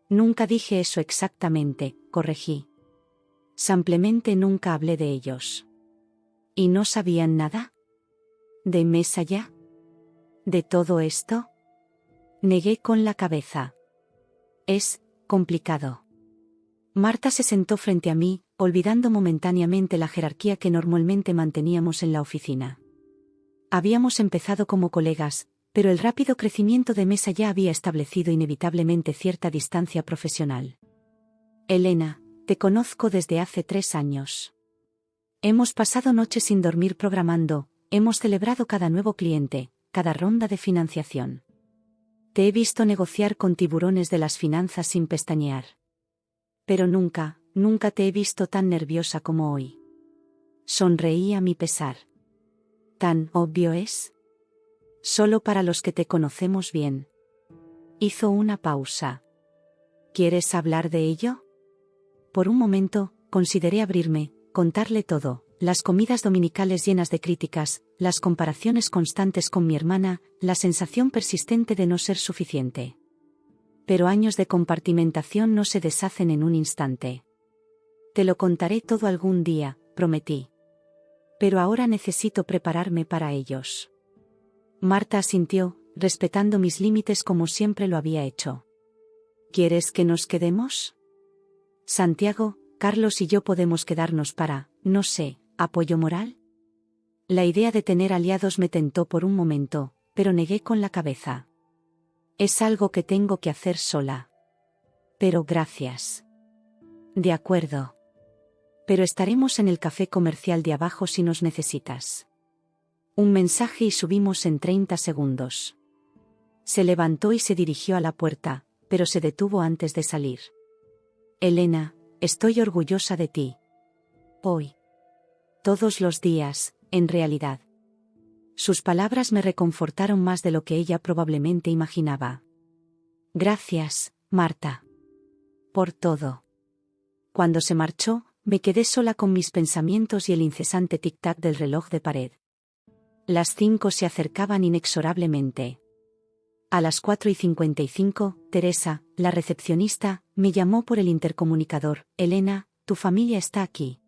Nunca dije eso exactamente, corregí. Simplemente nunca hablé de ellos. ¿Y no sabían nada? ¿De Mesa ya? ¿De todo esto? Negué con la cabeza. Es complicado. Marta se sentó frente a mí, olvidando momentáneamente la jerarquía que normalmente manteníamos en la oficina. Habíamos empezado como colegas, pero el rápido crecimiento de Mesa ya había establecido inevitablemente cierta distancia profesional. Elena, te conozco desde hace 3 años. Hemos pasado noches sin dormir programando, hemos celebrado cada nuevo cliente, cada ronda de financiación. Te he visto negociar con tiburones de las finanzas sin pestañear. Pero nunca te he visto tan nerviosa como hoy. Sonreí a mi pesar. ¿Tan obvio es? Solo para los que te conocemos bien. Hizo una pausa. ¿Quieres hablar de ello? Por un momento, consideré abrirme, contarle todo, las comidas dominicales llenas de críticas, las comparaciones constantes con mi hermana, la sensación persistente de no ser suficiente. Pero años de compartimentación no se deshacen en un instante. Te lo contaré todo algún día, prometí. Pero ahora necesito prepararme para ellos. Marta asintió, respetando mis límites como siempre lo había hecho. ¿Quieres que nos quedemos? Santiago, Carlos y yo podemos quedarnos para, no sé, apoyo moral. La idea de tener aliados me tentó por un momento, pero negué con la cabeza. Es algo que tengo que hacer sola. Pero gracias. De acuerdo. Pero estaremos en el café comercial de abajo si nos necesitas. Un mensaje y subimos en 30 segundos. Se levantó y se dirigió a la puerta, pero se detuvo antes de salir. Elena, estoy orgullosa de ti. Hoy. Todos los días, en realidad. Sus palabras me reconfortaron más de lo que ella probablemente imaginaba. Gracias, Marta. Por todo. Cuando se marchó, me quedé sola con mis pensamientos y el incesante tic-tac del reloj de pared. Las 5 se acercaban inexorablemente. A las 4:55, Teresa, la recepcionista, me llamó por el intercomunicador. Elena, tu familia está aquí.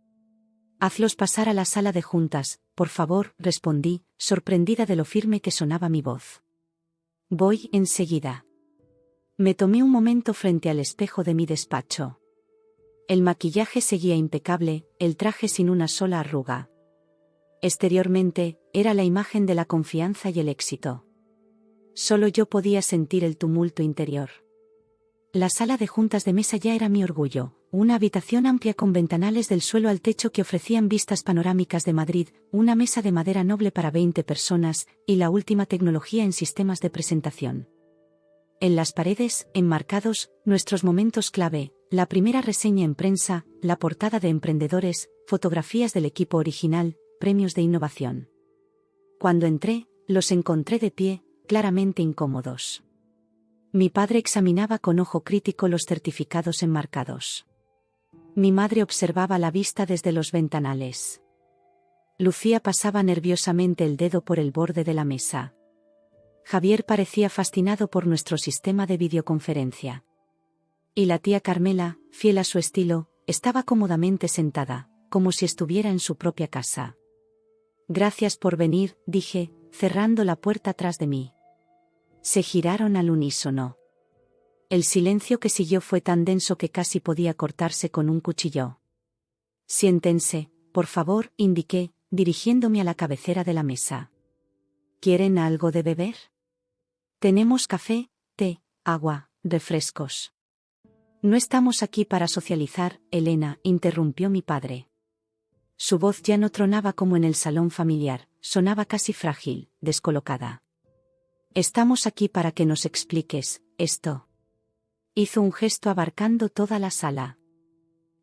Hazlos pasar a la sala de juntas, por favor, respondí, sorprendida de lo firme que sonaba mi voz. Voy enseguida. Me tomé un momento frente al espejo de mi despacho. El maquillaje seguía impecable, el traje sin una sola arruga. Exteriormente, era la imagen de la confianza y el éxito. Solo yo podía sentir el tumulto interior. La sala de juntas de mesa ya era mi orgullo, una habitación amplia con ventanales del suelo al techo que ofrecían vistas panorámicas de Madrid, una mesa de madera noble para 20 personas, y la última tecnología en sistemas de presentación. En las paredes, enmarcados, nuestros momentos clave, la primera reseña en prensa, la portada de Emprendedores, fotografías del equipo original, premios de innovación. Cuando entré, los encontré de pie, claramente incómodos. Mi padre examinaba con ojo crítico los certificados enmarcados. Mi madre observaba la vista desde los ventanales. Lucía pasaba nerviosamente el dedo por el borde de la mesa. Javier parecía fascinado por nuestro sistema de videoconferencia. Y la tía Carmela, fiel a su estilo, estaba cómodamente sentada, como si estuviera en su propia casa. Gracias por venir, dije, cerrando la puerta tras de mí. Se giraron al unísono. El silencio que siguió fue tan denso que casi podía cortarse con un cuchillo. Siéntense, por favor, indiqué, dirigiéndome a la cabecera de la mesa. ¿Quieren algo de beber? Tenemos café, té, agua, refrescos. No estamos aquí para socializar, Elena, interrumpió mi padre. Su voz ya no tronaba como en el salón familiar, sonaba casi frágil, descolocada. Estamos aquí para que nos expliques, esto. Hizo un gesto abarcando toda la sala.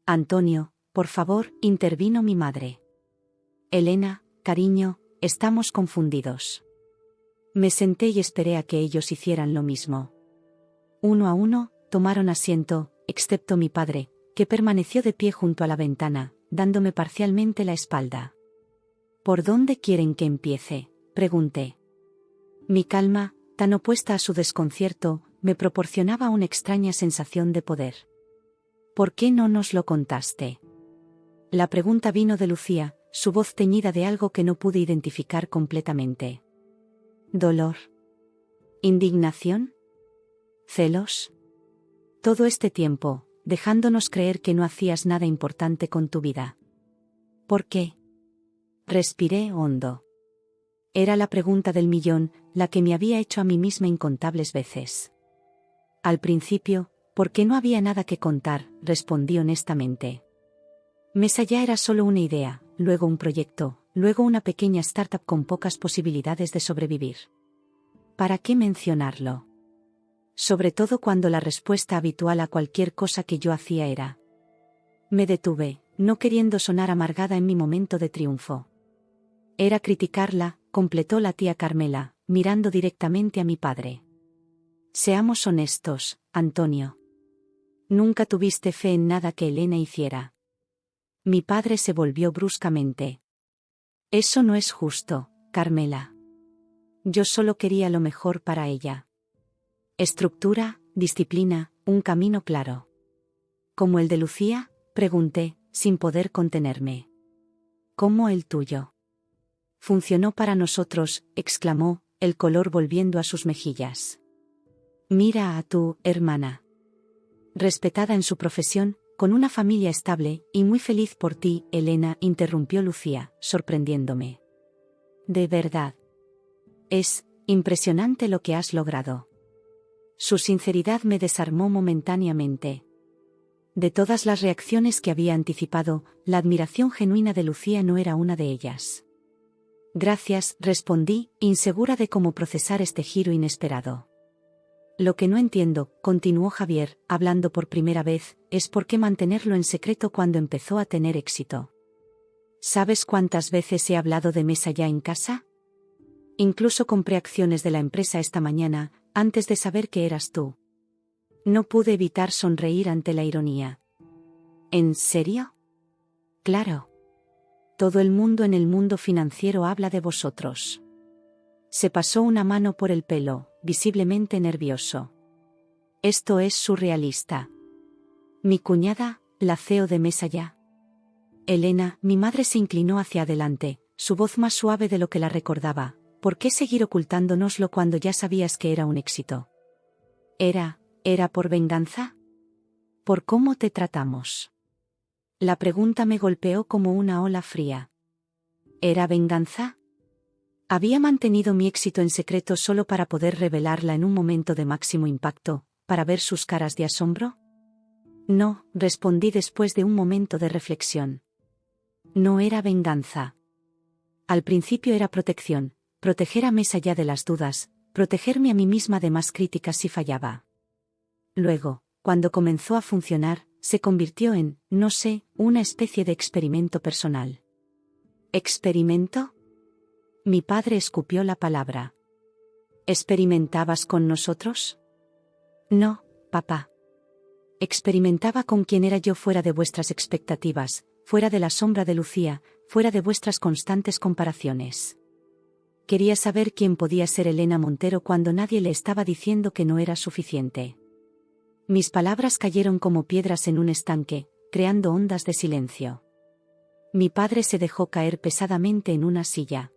Antonio, por favor, intervino mi madre. Elena, cariño, estamos confundidos. Me senté y esperé a que ellos hicieran lo mismo. Uno a uno, tomaron asiento, excepto mi padre, que permaneció de pie junto a la ventana, dándome parcialmente la espalda. ¿Por dónde quieren que empiece?, pregunté. Mi calma, tan opuesta a su desconcierto, me proporcionaba una extraña sensación de poder. ¿Por qué no nos lo contaste? La pregunta vino de Lucía, su voz teñida de algo que no pude identificar completamente. ¿Dolor? ¿Indignación? ¿Celos? Todo este tiempo, dejándonos creer que no hacías nada importante con tu vida. ¿Por qué? Respiré hondo. Era la pregunta del millón, la que me había hecho a mí misma incontables veces. Al principio, porque no había nada que contar, respondí honestamente. Mesa ya era solo una idea, luego un proyecto, luego una pequeña startup con pocas posibilidades de sobrevivir. ¿Para qué mencionarlo? Sobre todo cuando la respuesta habitual a cualquier cosa que yo hacía era. Me detuve, no queriendo sonar amargada en mi momento de triunfo. Era criticarla, completó la tía Carmela, mirando directamente a mi padre. Seamos honestos, Antonio. Nunca tuviste fe en nada que Elena hiciera. Mi padre se volvió bruscamente. Eso no es justo, Carmela. Yo solo quería lo mejor para ella. Estructura, disciplina, un camino claro. ¿Como el de Lucía?, pregunté, sin poder contenerme. ¿Cómo el tuyo? Funcionó para nosotros, exclamó, el color volviendo a sus mejillas. Mira a tu hermana. Respetada en su profesión, con una familia estable, y muy feliz por ti, Elena, interrumpió Lucía, sorprendiéndome. De verdad. Es impresionante lo que has logrado. Su sinceridad me desarmó momentáneamente. De todas las reacciones que había anticipado, la admiración genuina de Lucía no era una de ellas. Gracias, respondí, insegura de cómo procesar este giro inesperado. Lo que no entiendo, continuó Javier, hablando por primera vez, es por qué mantenerlo en secreto cuando empezó a tener éxito. ¿Sabes cuántas veces he hablado de Mesa ya en casa? Incluso compré acciones de la empresa esta mañana, antes de saber que eras tú. No pude evitar sonreír ante la ironía. ¿En serio? Claro. Todo el mundo en el mundo financiero habla de vosotros. Se pasó una mano por el pelo, visiblemente nervioso. Esto es surrealista. Mi cuñada, la CEO de Mesa Ya. Elena, mi madre se inclinó hacia adelante, su voz más suave de lo que la recordaba. ¿Por qué seguir ocultándonoslo cuando ya sabías que era un éxito? ¿Era por venganza? ¿Por cómo te tratamos? La pregunta me golpeó como una ola fría. ¿Era venganza? ¿Había mantenido mi éxito en secreto solo para poder revelarla en un momento de máximo impacto, para ver sus caras de asombro? No, respondí después de un momento de reflexión. No era venganza. Al principio era protección, proteger a Mesa Ya de las dudas, protegerme a mí misma de más críticas si fallaba. Luego, cuando comenzó a funcionar, se convirtió en, no sé, una especie de experimento personal. ¿Experimento? Mi padre escupió la palabra. ¿Experimentabas con nosotros? No, papá. Experimentaba con quién era yo fuera de vuestras expectativas, fuera de la sombra de Lucía, fuera de vuestras constantes comparaciones. Quería saber quién podía ser Elena Montero cuando nadie le estaba diciendo que no era suficiente. Mis palabras cayeron como piedras en un estanque, creando ondas de silencio. Mi padre se dejó caer pesadamente en una silla.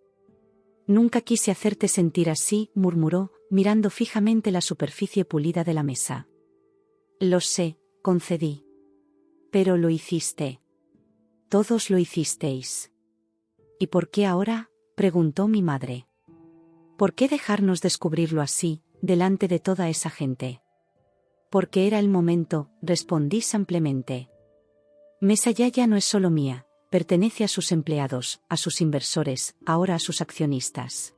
Nunca quise hacerte sentir así, murmuró, mirando fijamente la superficie pulida de la mesa. Lo sé, concedí. Pero lo hiciste. Todos lo hicisteis. ¿Y por qué ahora?, preguntó mi madre. ¿Por qué dejarnos descubrirlo así, delante de toda esa gente? Porque era el momento, respondí simplemente. Mesa Ya no es solo mía, pertenece a sus empleados, a sus inversores, ahora a sus accionistas.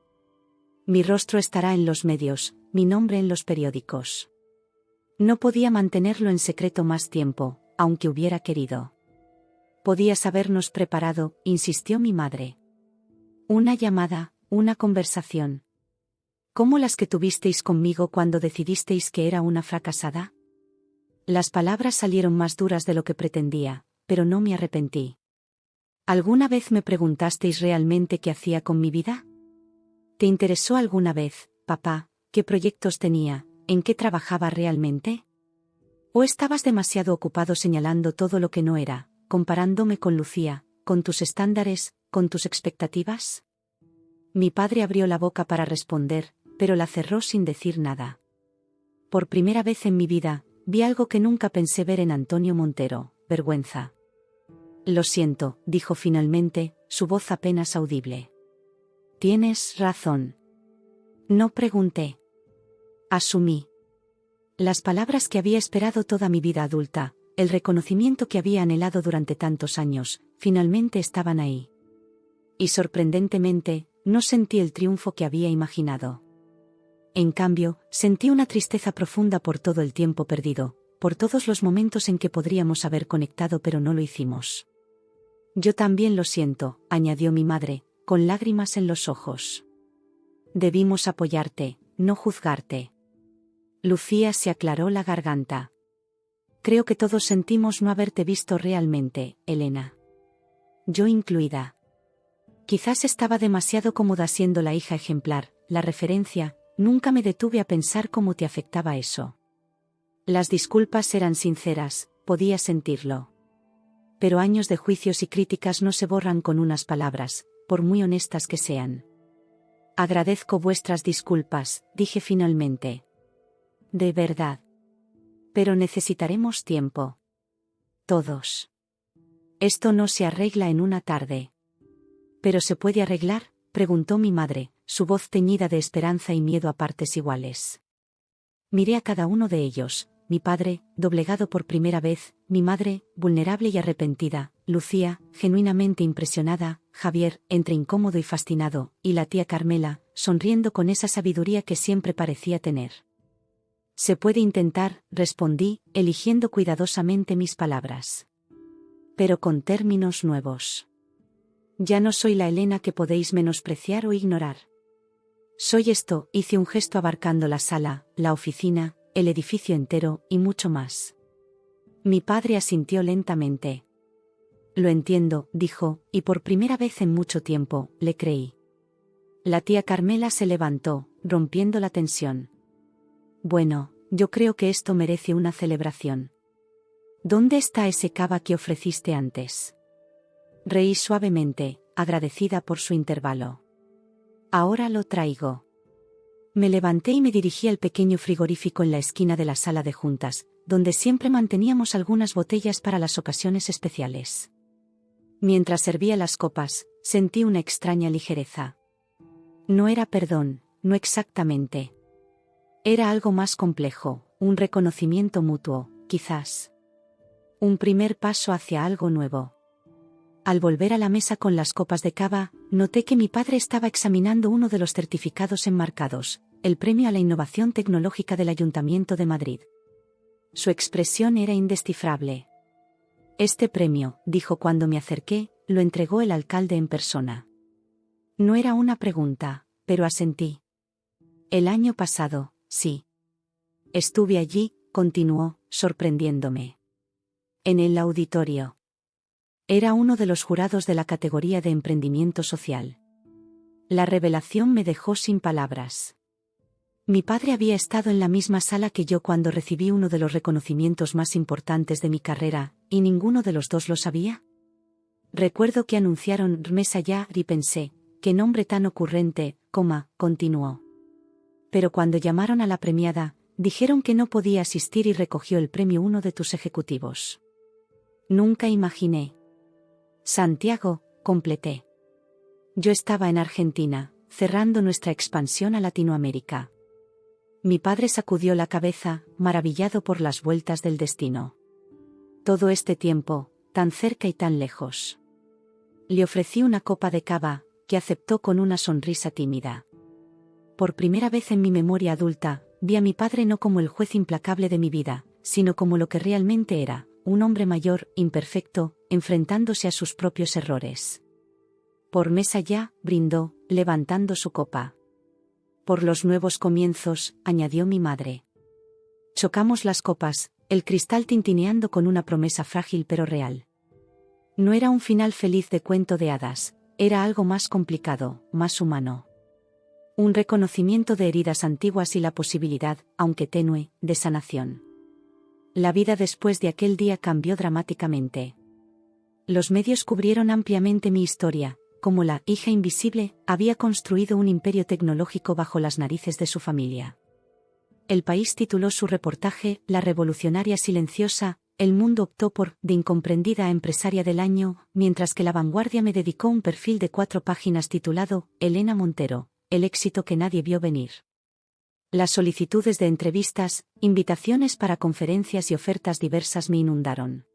Mi rostro estará en los medios, mi nombre en los periódicos. No podía mantenerlo en secreto más tiempo, aunque hubiera querido. Podías habernos preparado, insistió mi madre. Una llamada, una conversación. ¿Cómo las que tuvisteis conmigo cuando decidisteis que era una fracasada? Las palabras salieron más duras de lo que pretendía, pero no me arrepentí. ¿Alguna vez me preguntasteis realmente qué hacía con mi vida? ¿Te interesó alguna vez, papá, qué proyectos tenía, en qué trabajaba realmente? ¿O estabas demasiado ocupado señalando todo lo que no era, comparándome con Lucía, con tus estándares, con tus expectativas? Mi padre abrió la boca para responder, pero la cerró sin decir nada. Por primera vez en mi vida, vi algo que nunca pensé ver en Antonio Montero: vergüenza. Lo siento, dijo finalmente, su voz apenas audible. Tienes razón. No pregunté. Asumí. Las palabras que había esperado toda mi vida adulta, el reconocimiento que había anhelado durante tantos años, finalmente estaban ahí. Y sorprendentemente, no sentí el triunfo que había imaginado. En cambio, sentí una tristeza profunda por todo el tiempo perdido, por todos los momentos en que podríamos haber conectado pero no lo hicimos. Yo también lo siento, añadió mi madre, con lágrimas en los ojos. Debimos apoyarte, no juzgarte. Lucía se aclaró la garganta. Creo que todos sentimos no haberte visto realmente, Elena. Yo incluida. Quizás estaba demasiado cómoda siendo la hija ejemplar, la referencia. Nunca me detuve a pensar cómo te afectaba eso. Las disculpas eran sinceras, podía sentirlo. Pero años de juicios y críticas no se borran con unas palabras, por muy honestas que sean. Agradezco vuestras disculpas, dije finalmente. De verdad. Pero necesitaremos tiempo. Todos. Esto no se arregla en una tarde. ¿Pero se puede arreglar?, preguntó mi madre, su voz teñida de esperanza y miedo a partes iguales. Miré a cada uno de ellos, mi padre, doblegado por primera vez, mi madre, vulnerable y arrepentida, Lucía, genuinamente impresionada, Javier, entre incómodo y fascinado, y la tía Carmela, sonriendo con esa sabiduría que siempre parecía tener. Se puede intentar, respondí, eligiendo cuidadosamente mis palabras. Pero con términos nuevos. Ya no soy la Elena que podéis menospreciar o ignorar. Soy esto, hice un gesto abarcando la sala, la oficina, el edificio entero, y mucho más. Mi padre asintió lentamente. Lo entiendo, dijo, y por primera vez en mucho tiempo, le creí. La tía Carmela se levantó, rompiendo la tensión. Bueno, yo creo que esto merece una celebración. ¿Dónde está ese cava que ofreciste antes? Reí suavemente, agradecida por su intervalo. Ahora lo traigo. Me levanté y me dirigí al pequeño frigorífico en la esquina de la sala de juntas, donde siempre manteníamos algunas botellas para las ocasiones especiales. Mientras servía las copas, sentí una extraña ligereza. No era perdón, no exactamente. Era algo más complejo, un reconocimiento mutuo, quizás. Un primer paso hacia algo nuevo. Al volver a la mesa con las copas de cava, noté que mi padre estaba examinando uno de los certificados enmarcados, el Premio a la Innovación Tecnológica del Ayuntamiento de Madrid. Su expresión era indescifrable. Este premio, dijo cuando me acerqué, lo entregó el alcalde en persona. No era una pregunta, pero asentí. El año pasado, sí. Estuve allí, continuó, sorprendiéndome. En el auditorio. Era uno de los jurados de la categoría de emprendimiento social. La revelación me dejó sin palabras. Mi padre había estado en la misma sala que yo cuando recibí uno de los reconocimientos más importantes de mi carrera, ¿y ninguno de los dos lo sabía? Recuerdo que anunciaron Mesa Ya y pensé, qué nombre tan ocurrente, continuó. Pero cuando llamaron a la premiada, dijeron que no podía asistir y recogió el premio uno de tus ejecutivos. Nunca imaginé. Santiago, completé. Yo estaba en Argentina, cerrando nuestra expansión a Latinoamérica. Mi padre sacudió la cabeza, maravillado por las vueltas del destino. Todo este tiempo, tan cerca y tan lejos. Le ofrecí una copa de cava, que aceptó con una sonrisa tímida. Por primera vez en mi memoria adulta, vi a mi padre no como el juez implacable de mi vida, sino como lo que realmente era, un hombre mayor, imperfecto, enfrentándose a sus propios errores. Por Mesa Ya, brindó, levantando su copa. Por los nuevos comienzos, añadió mi madre. Chocamos las copas, el cristal tintineando con una promesa frágil pero real. No era un final feliz de cuento de hadas, era algo más complicado, más humano. Un reconocimiento de heridas antiguas y la posibilidad, aunque tenue, de sanación. La vida después de aquel día cambió dramáticamente. Los medios cubrieron ampliamente mi historia, como la hija invisible había construido un imperio tecnológico bajo las narices de su familia. El País tituló su reportaje La revolucionaria silenciosa, El Mundo optó por de incomprendida empresaria del año, mientras que La Vanguardia me dedicó un perfil de 4 páginas titulado Elena Montero, el éxito que nadie vio venir. Las solicitudes de entrevistas, invitaciones para conferencias y ofertas diversas me inundaron.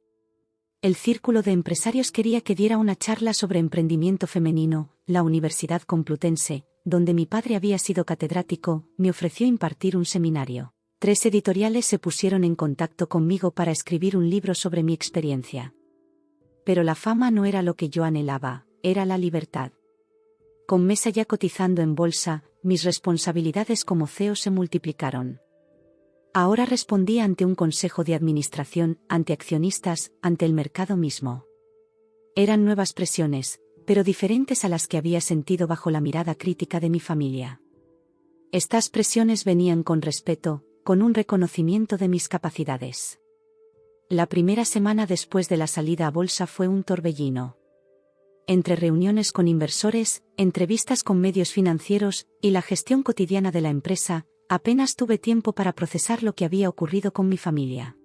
El círculo de empresarios quería que diera una charla sobre emprendimiento femenino. La Universidad Complutense, donde mi padre había sido catedrático, me ofreció impartir un seminario. 3 editoriales se pusieron en contacto conmigo para escribir un libro sobre mi experiencia. Pero la fama no era lo que yo anhelaba, era la libertad. Con Mesa Ya cotizando en bolsa, mis responsabilidades como CEO se multiplicaron. Ahora respondía ante un consejo de administración, ante accionistas, ante el mercado mismo. Eran nuevas presiones, pero diferentes a las que había sentido bajo la mirada crítica de mi familia. Estas presiones venían con respeto, con un reconocimiento de mis capacidades. La primera semana después de la salida a bolsa fue un torbellino. Entre reuniones con inversores, entrevistas con medios financieros y la gestión cotidiana de la empresa, apenas tuve tiempo para procesar lo que había ocurrido con mi familia.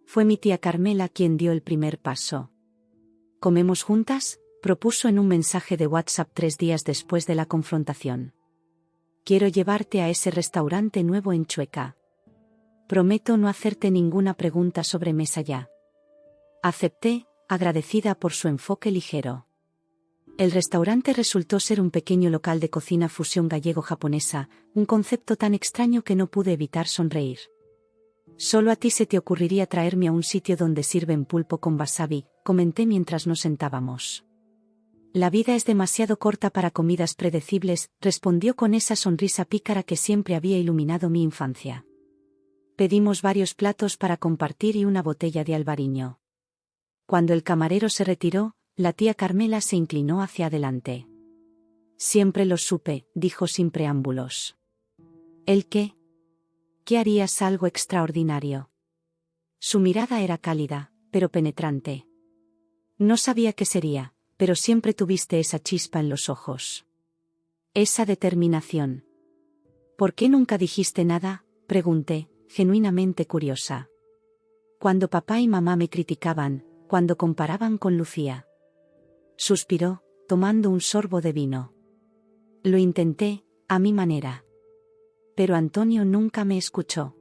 Fue mi tía Carmela quien dio el primer paso. ¿Comemos juntas?, propuso en un mensaje de WhatsApp 3 días después de la confrontación. Quiero llevarte a ese restaurante nuevo en Chueca. Prometo no hacerte ninguna pregunta sobre Mesa Ya. Acepté, agradecida por su enfoque ligero. El restaurante resultó ser un pequeño local de cocina fusión gallego-japonesa, un concepto tan extraño que no pude evitar sonreír. Solo a ti se te ocurriría traerme a un sitio donde sirven pulpo con wasabi, comenté mientras nos sentábamos. La vida es demasiado corta para comidas predecibles, respondió con esa sonrisa pícara que siempre había iluminado mi infancia. Pedimos varios platos para compartir y una botella de albariño. Cuando el camarero se retiró, la tía Carmela se inclinó hacia adelante. Siempre lo supe, dijo sin preámbulos. ¿El qué? ¿Qué harías algo extraordinario? Su mirada era cálida, pero penetrante. No sabía qué sería, pero siempre tuviste esa chispa en los ojos. Esa determinación. ¿Por qué nunca dijiste nada?, pregunté, genuinamente curiosa. Cuando papá y mamá me criticaban, cuando comparaban con Lucía. Suspiró, tomando un sorbo de vino. Lo intenté, a mi manera. Pero Antonio nunca me escuchó.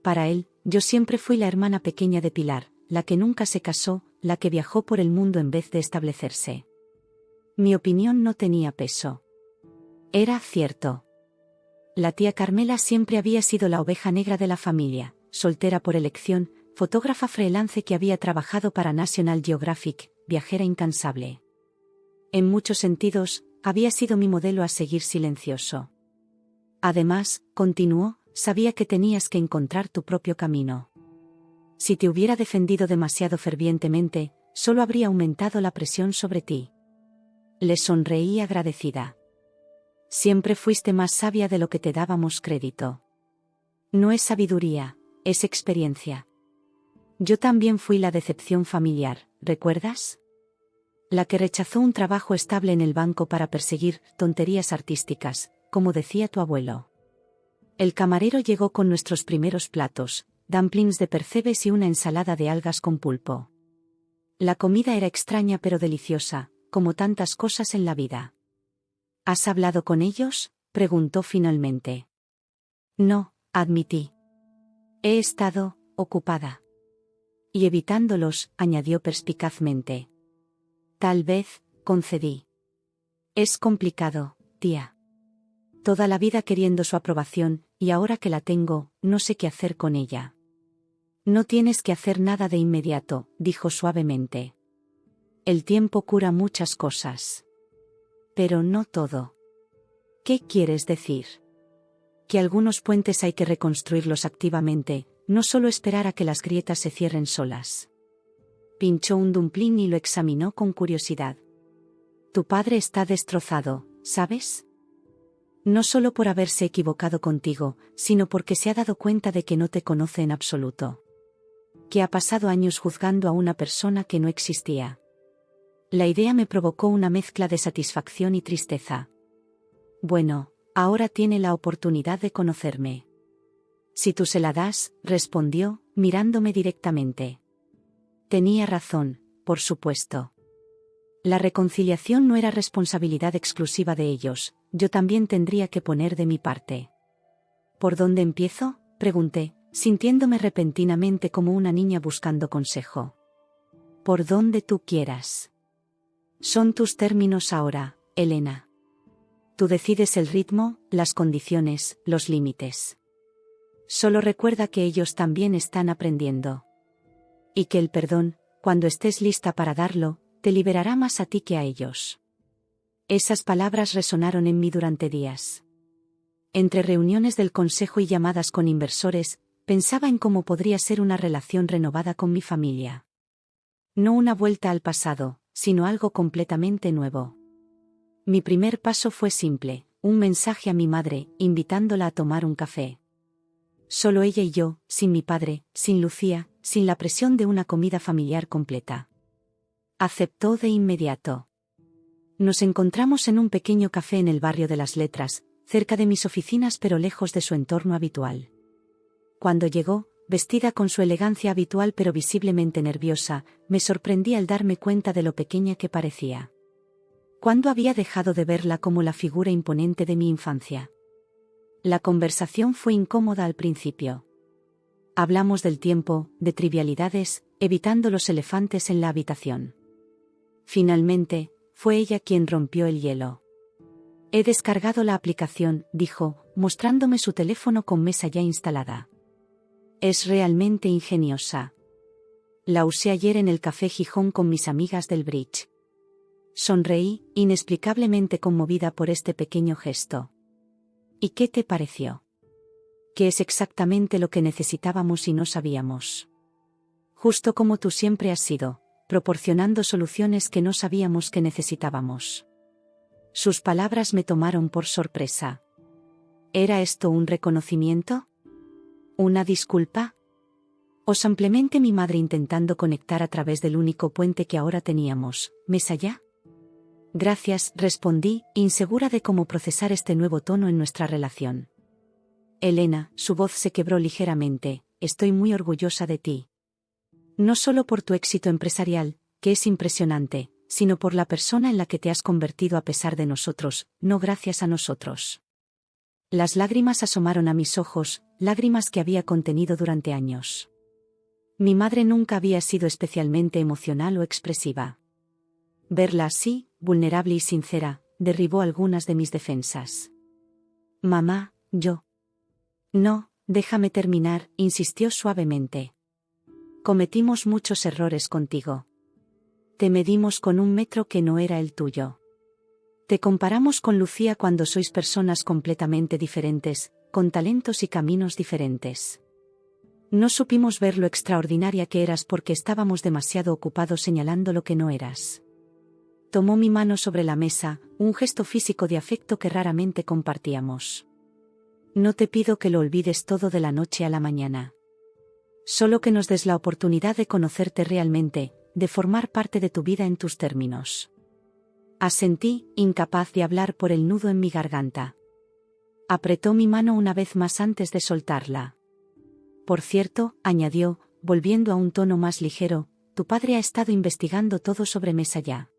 Para él, yo siempre fui la hermana pequeña de Pilar, la que nunca se casó, la que viajó por el mundo en vez de establecerse. Mi opinión no tenía peso. Era cierto. La tía Carmela siempre había sido la oveja negra de la familia, soltera por elección, fotógrafa freelance que había trabajado para National Geographic, viajera incansable. En muchos sentidos, había sido mi modelo a seguir silencioso. Además, continuó, sabía que tenías que encontrar tu propio camino. Si te hubiera defendido demasiado fervientemente, solo habría aumentado la presión sobre ti. Le sonreí agradecida. Siempre fuiste más sabia de lo que te dábamos crédito. No es sabiduría, es experiencia. Yo también fui la decepción familiar, ¿recuerdas? La que rechazó un trabajo estable en el banco para perseguir tonterías artísticas, como decía tu abuelo. El camarero llegó con nuestros primeros platos, dumplings de percebes y una ensalada de algas con pulpo. La comida era extraña pero deliciosa, como tantas cosas en la vida. ¿Has hablado con ellos?, preguntó finalmente. No, admití. He estado ocupada. Y evitándolos, añadió perspicazmente. Tal vez, concedí. Es complicado, tía. Toda la vida queriendo su aprobación, y ahora que la tengo, no sé qué hacer con ella. No tienes que hacer nada de inmediato, dijo suavemente. El tiempo cura muchas cosas. Pero no todo. ¿Qué quieres decir? Que algunos puentes hay que reconstruirlos activamente, no solo esperar a que las grietas se cierren solas. Pinchó un dumpling y lo examinó con curiosidad. Tu padre está destrozado, ¿sabes? No solo por haberse equivocado contigo, sino porque se ha dado cuenta de que no te conoce en absoluto. Que ha pasado años juzgando a una persona que no existía. La idea me provocó una mezcla de satisfacción y tristeza. Bueno, ahora tiene la oportunidad de conocerme. Si tú se la das, respondió, mirándome directamente. Tenía razón, por supuesto. La reconciliación no era responsabilidad exclusiva de ellos, yo también tendría que poner de mi parte. ¿Por dónde empiezo?, pregunté, sintiéndome repentinamente como una niña buscando consejo. Por donde tú quieras. Son tus términos ahora, Elena. Tú decides el ritmo, las condiciones, los límites. Solo recuerda que ellos también están aprendiendo. Y que el perdón, cuando estés lista para darlo, te liberará más a ti que a ellos. Esas palabras resonaron en mí durante días. Entre reuniones del consejo y llamadas con inversores, pensaba en cómo podría ser una relación renovada con mi familia. No una vuelta al pasado, sino algo completamente nuevo. Mi primer paso fue simple, un mensaje a mi madre, invitándola a tomar un café. Solo ella y yo, sin mi padre, sin Lucía, sin la presión de una comida familiar completa. Aceptó de inmediato. Nos encontramos en un pequeño café en el barrio de las Letras, cerca de mis oficinas pero lejos de su entorno habitual. Cuando llegó, vestida con su elegancia habitual pero visiblemente nerviosa, me sorprendí al darme cuenta de lo pequeña que parecía. ¿Cuándo había dejado de verla como la figura imponente de mi infancia? La conversación fue incómoda al principio. Hablamos del tiempo, de trivialidades, evitando los elefantes en la habitación. Finalmente, fue ella quien rompió el hielo. He descargado la aplicación, dijo, mostrándome su teléfono con mesa ya instalada. Es realmente ingeniosa. La usé ayer en el Café Gijón con mis amigas del bridge. Sonreí, inexplicablemente conmovida por este pequeño gesto. ¿Y qué te pareció? Que es exactamente lo que necesitábamos y no sabíamos. Justo como tú siempre has sido, proporcionando soluciones que no sabíamos que necesitábamos. Sus palabras me tomaron por sorpresa. ¿Era esto un reconocimiento? ¿Una disculpa? ¿O simplemente mi madre intentando conectar a través del único puente que ahora teníamos, más allá? Gracias, respondí, insegura de cómo procesar este nuevo tono en nuestra relación. Elena, su voz se quebró ligeramente, estoy muy orgullosa de ti. No solo por tu éxito empresarial, que es impresionante, sino por la persona en la que te has convertido a pesar de nosotros, no gracias a nosotros. Las lágrimas asomaron a mis ojos, lágrimas que había contenido durante años. Mi madre nunca había sido especialmente emocional o expresiva. Verla así, vulnerable y sincera, derribó algunas de mis defensas. Mamá, yo. No, déjame terminar, insistió suavemente. Cometimos muchos errores contigo. Te medimos con un metro que no era el tuyo. Te comparamos con Lucía cuando sois personas completamente diferentes, con talentos y caminos diferentes. No supimos ver lo extraordinaria que eras porque estábamos demasiado ocupados señalando lo que no eras. Tomó mi mano sobre la mesa, un gesto físico de afecto que raramente compartíamos. No te pido que lo olvides todo de la noche a la mañana. Solo que nos des la oportunidad de conocerte realmente, de formar parte de tu vida en tus términos. Asentí, incapaz de hablar por el nudo en mi garganta. Apretó mi mano una vez más antes de soltarla. Por cierto, añadió, volviendo a un tono más ligero, tu padre ha estado investigando todo sobre Más Allá.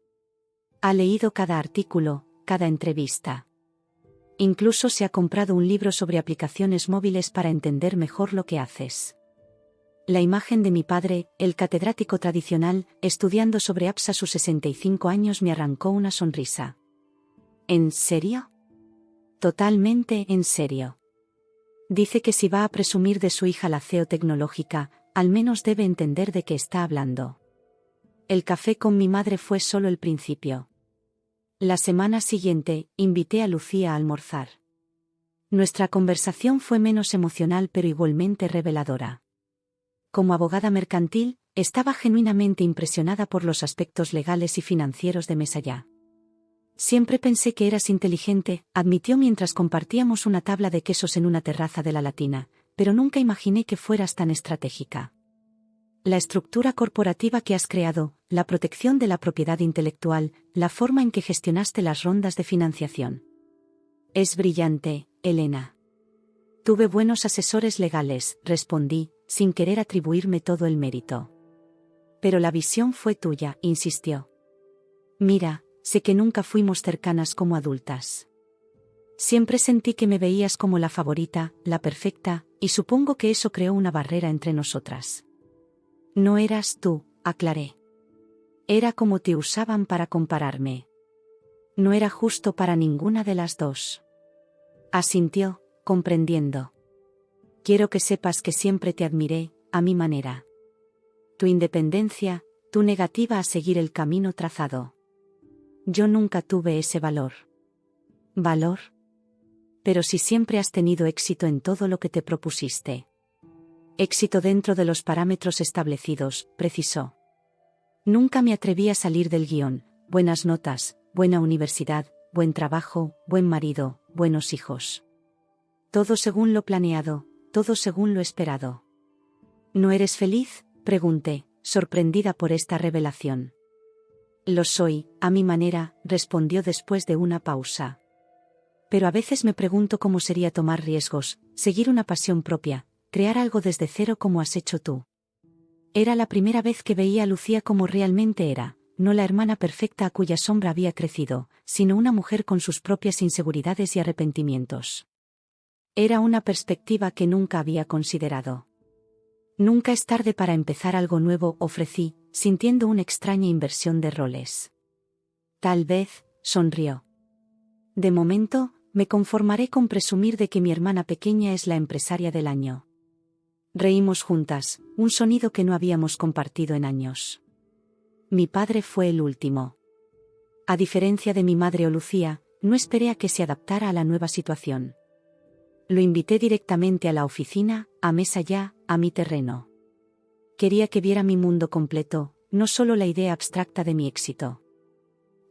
Ha leído cada artículo, cada entrevista. Incluso se ha comprado un libro sobre aplicaciones móviles para entender mejor lo que haces. La imagen de mi padre, el catedrático tradicional, estudiando sobre apps a sus 65 años me arrancó una sonrisa. ¿En serio? Totalmente en serio. Dice que si va a presumir de su hija la CEO tecnológica, al menos debe entender de qué está hablando. El café con mi madre fue solo el principio. La semana siguiente, invité a Lucía a almorzar. Nuestra conversación fue menos emocional pero igualmente reveladora. Como abogada mercantil, estaba genuinamente impresionada por los aspectos legales y financieros de Más Allá. Siempre pensé que eras inteligente, admitió mientras compartíamos una tabla de quesos en una terraza de la Latina, pero nunca imaginé que fueras tan estratégica. La estructura corporativa que has creado, la protección de la propiedad intelectual, la forma en que gestionaste las rondas de financiación. Es brillante, Elena. Tuve buenos asesores legales, respondí, sin querer atribuirme todo el mérito. Pero la visión fue tuya, insistió. Mira, sé que nunca fuimos cercanas como adultas. Siempre sentí que me veías como la favorita, la perfecta, y supongo que eso creó una barrera entre nosotras. No eras tú, aclaré. Era como te usaban para compararme. No era justo para ninguna de las dos. Asintió, comprendiendo. Quiero que sepas que siempre te admiré, a mi manera. Tu independencia, tu negativa a seguir el camino trazado. Yo nunca tuve ese valor. ¿Valor? Pero si siempre has tenido éxito en todo lo que te propusiste. Éxito dentro de los parámetros establecidos, precisó. Nunca me atreví a salir del guión, buenas notas, buena universidad, buen trabajo, buen marido, buenos hijos. Todo según lo planeado, todo según lo esperado. ¿No eres feliz?, pregunté, sorprendida por esta revelación. Lo soy, a mi manera, respondió después de una pausa. Pero a veces me pregunto cómo sería tomar riesgos, seguir una pasión propia, crear algo desde cero como has hecho tú. Era la primera vez que veía a Lucía como realmente era, no la hermana perfecta a cuya sombra había crecido, sino una mujer con sus propias inseguridades y arrepentimientos. Era una perspectiva que nunca había considerado. Nunca es tarde para empezar algo nuevo, ofrecí, sintiendo una extraña inversión de roles. Tal vez, sonrió. De momento, me conformaré con presumir de que mi hermana pequeña es la empresaria del año. Reímos juntas, un sonido que no habíamos compartido en años. Mi padre fue el último. A diferencia de mi madre o Lucía, no esperé a que se adaptara a la nueva situación. Lo invité directamente a la oficina, a Más Allá, a mi terreno. Quería que viera mi mundo completo, no solo la idea abstracta de mi éxito.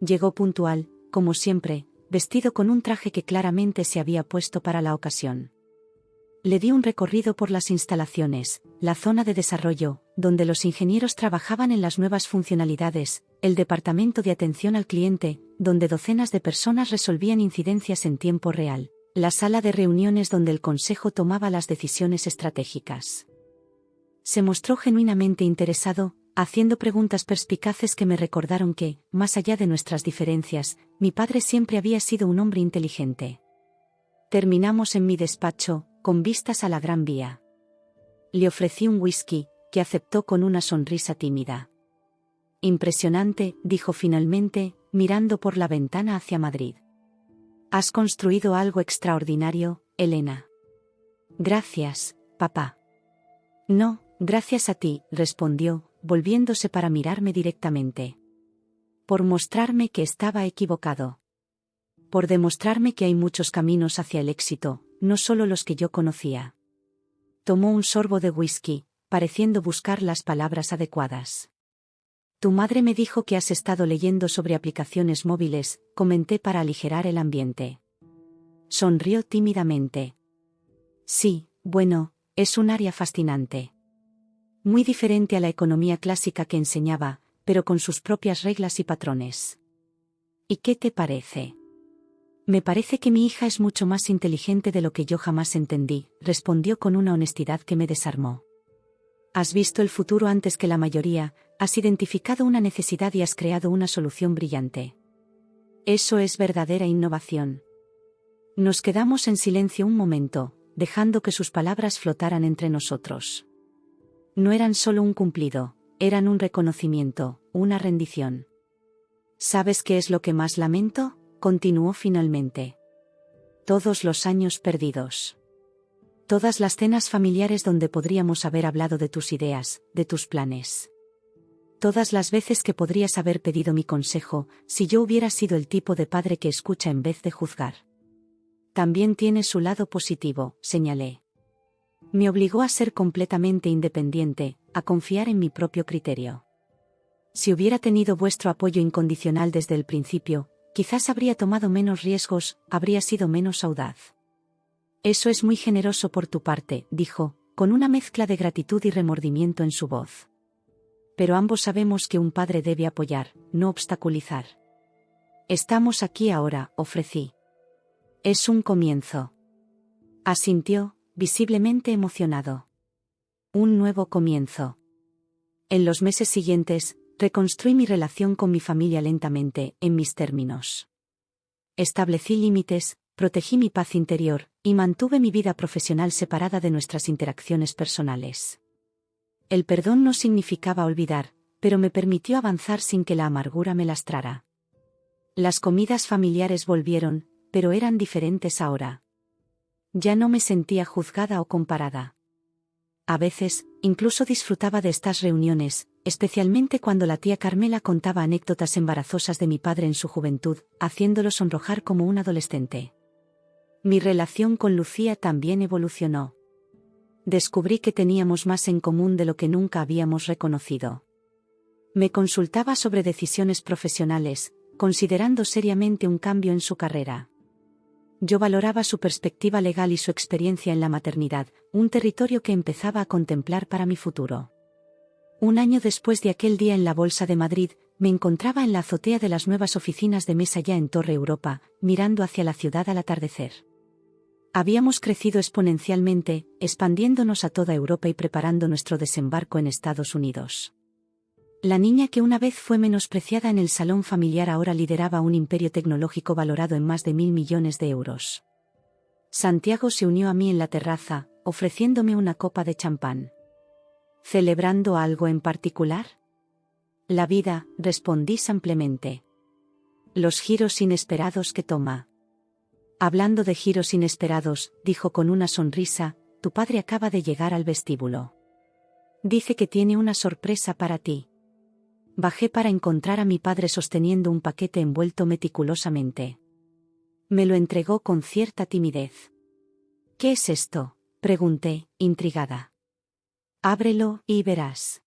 Llegó puntual, como siempre, vestido con un traje que claramente se había puesto para la ocasión. Le di un recorrido por las instalaciones, la zona de desarrollo, donde los ingenieros trabajaban en las nuevas funcionalidades, el departamento de atención al cliente, donde docenas de personas resolvían incidencias en tiempo real, la sala de reuniones donde el consejo tomaba las decisiones estratégicas. Se mostró genuinamente interesado, haciendo preguntas perspicaces que me recordaron que, más allá de nuestras diferencias, mi padre siempre había sido un hombre inteligente. Terminamos en mi despacho, con vistas a la Gran Vía. Le ofrecí un whisky, que aceptó con una sonrisa tímida. Impresionante, dijo finalmente, mirando por la ventana hacia Madrid. Has construido algo extraordinario, Elena. Gracias, papá. No, gracias a ti, respondió, volviéndose para mirarme directamente. Por mostrarme que estaba equivocado. Por demostrarme que hay muchos caminos hacia el éxito, no solo los que yo conocía. Tomó un sorbo de whisky, pareciendo buscar las palabras adecuadas. Tu madre me dijo que has estado leyendo sobre aplicaciones móviles, comenté para aligerar el ambiente. Sonrió tímidamente. Sí, bueno, es un área fascinante. Muy diferente a la economía clásica que enseñaba, pero con sus propias reglas y patrones. ¿Y qué te parece? Me parece que mi hija es mucho más inteligente de lo que yo jamás entendí, respondió con una honestidad que me desarmó. Has visto el futuro antes que la mayoría, has identificado una necesidad y has creado una solución brillante. Eso es verdadera innovación. Nos quedamos en silencio un momento, dejando que sus palabras flotaran entre nosotros. No eran solo un cumplido, eran un reconocimiento, una rendición. ¿Sabes qué es lo que más lamento?, continuó finalmente. Todos los años perdidos. Todas las cenas familiares donde podríamos haber hablado de tus ideas, de tus planes. Todas las veces que podrías haber pedido mi consejo, si yo hubiera sido el tipo de padre que escucha en vez de juzgar. También tiene su lado positivo, señalé. Me obligó a ser completamente independiente, a confiar en mi propio criterio. Si hubiera tenido vuestro apoyo incondicional desde el principio, quizás habría tomado menos riesgos, habría sido menos audaz. Eso es muy generoso por tu parte, dijo, con una mezcla de gratitud y remordimiento en su voz. Pero ambos sabemos que un padre debe apoyar, no obstaculizar. Estamos aquí ahora, ofrecí. Es un comienzo. Asintió, visiblemente emocionado. Un nuevo comienzo. En los meses siguientes, reconstruí mi relación con mi familia lentamente, en mis términos. Establecí límites, protegí mi paz interior, y mantuve mi vida profesional separada de nuestras interacciones personales. El perdón no significaba olvidar, pero me permitió avanzar sin que la amargura me lastrara. Las comidas familiares volvieron, pero eran diferentes ahora. Ya no me sentía juzgada o comparada. A veces, incluso disfrutaba de estas reuniones, especialmente cuando la tía Carmela contaba anécdotas embarazosas de mi padre en su juventud, haciéndolo sonrojar como un adolescente. Mi relación con Lucía también evolucionó. Descubrí que teníamos más en común de lo que nunca habíamos reconocido. Me consultaba sobre decisiones profesionales, considerando seriamente un cambio en su carrera. Yo valoraba su perspectiva legal y su experiencia en la maternidad, un territorio que empezaba a contemplar para mi futuro. Un año después de aquel día en la Bolsa de Madrid, me encontraba en la azotea de las nuevas oficinas de Mesa ya en Torre Europa, mirando hacia la ciudad al atardecer. Habíamos crecido exponencialmente, expandiéndonos a toda Europa y preparando nuestro desembarco en Estados Unidos. La niña que una vez fue menospreciada en el salón familiar ahora lideraba un imperio tecnológico valorado en más de 1.000 millones de euros. Santiago se unió a mí en la terraza, ofreciéndome una copa de champán. ¿Celebrando algo en particular? La vida, respondí simplemente. Los giros inesperados que toma. Hablando de giros inesperados, dijo con una sonrisa, tu padre acaba de llegar al vestíbulo. Dice que tiene una sorpresa para ti. Bajé para encontrar a mi padre sosteniendo un paquete envuelto meticulosamente. Me lo entregó con cierta timidez. ¿Qué es esto?, pregunté, intrigada. Ábrelo y verás.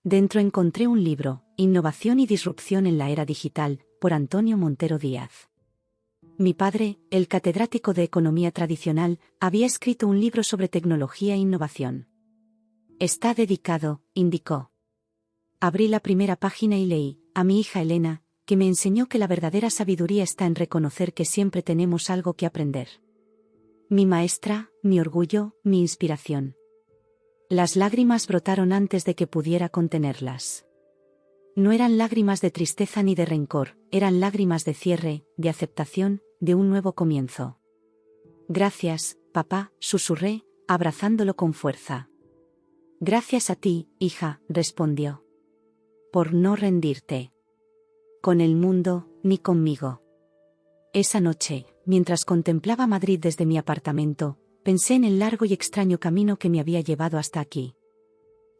Dentro encontré un libro, Innovación y disrupción en la era digital, por Antonio Montero Díaz. Mi padre, el catedrático de economía tradicional, había escrito un libro sobre tecnología e innovación. Está dedicado, indicó. Abrí la primera página y leí, a mi hija Elena, que me enseñó que la verdadera sabiduría está en reconocer que siempre tenemos algo que aprender. Mi maestra, mi orgullo, mi inspiración. Las lágrimas brotaron antes de que pudiera contenerlas. No eran lágrimas de tristeza ni de rencor, eran lágrimas de cierre, de aceptación, de un nuevo comienzo. Gracias, papá, susurré, abrazándolo con fuerza. Gracias a ti, hija, respondió. Por no rendirte. Con el mundo, ni conmigo. Esa noche, mientras contemplaba Madrid desde mi apartamento, pensé en el largo y extraño camino que me había llevado hasta aquí.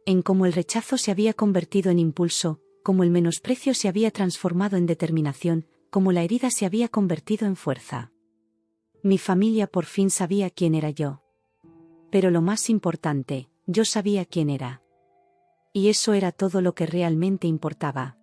En cómo el rechazo se había convertido en impulso, cómo el menosprecio se había transformado en determinación, cómo la herida se había convertido en fuerza. Mi familia por fin sabía quién era yo. Pero lo más importante, yo sabía quién era. Y eso era todo lo que realmente importaba.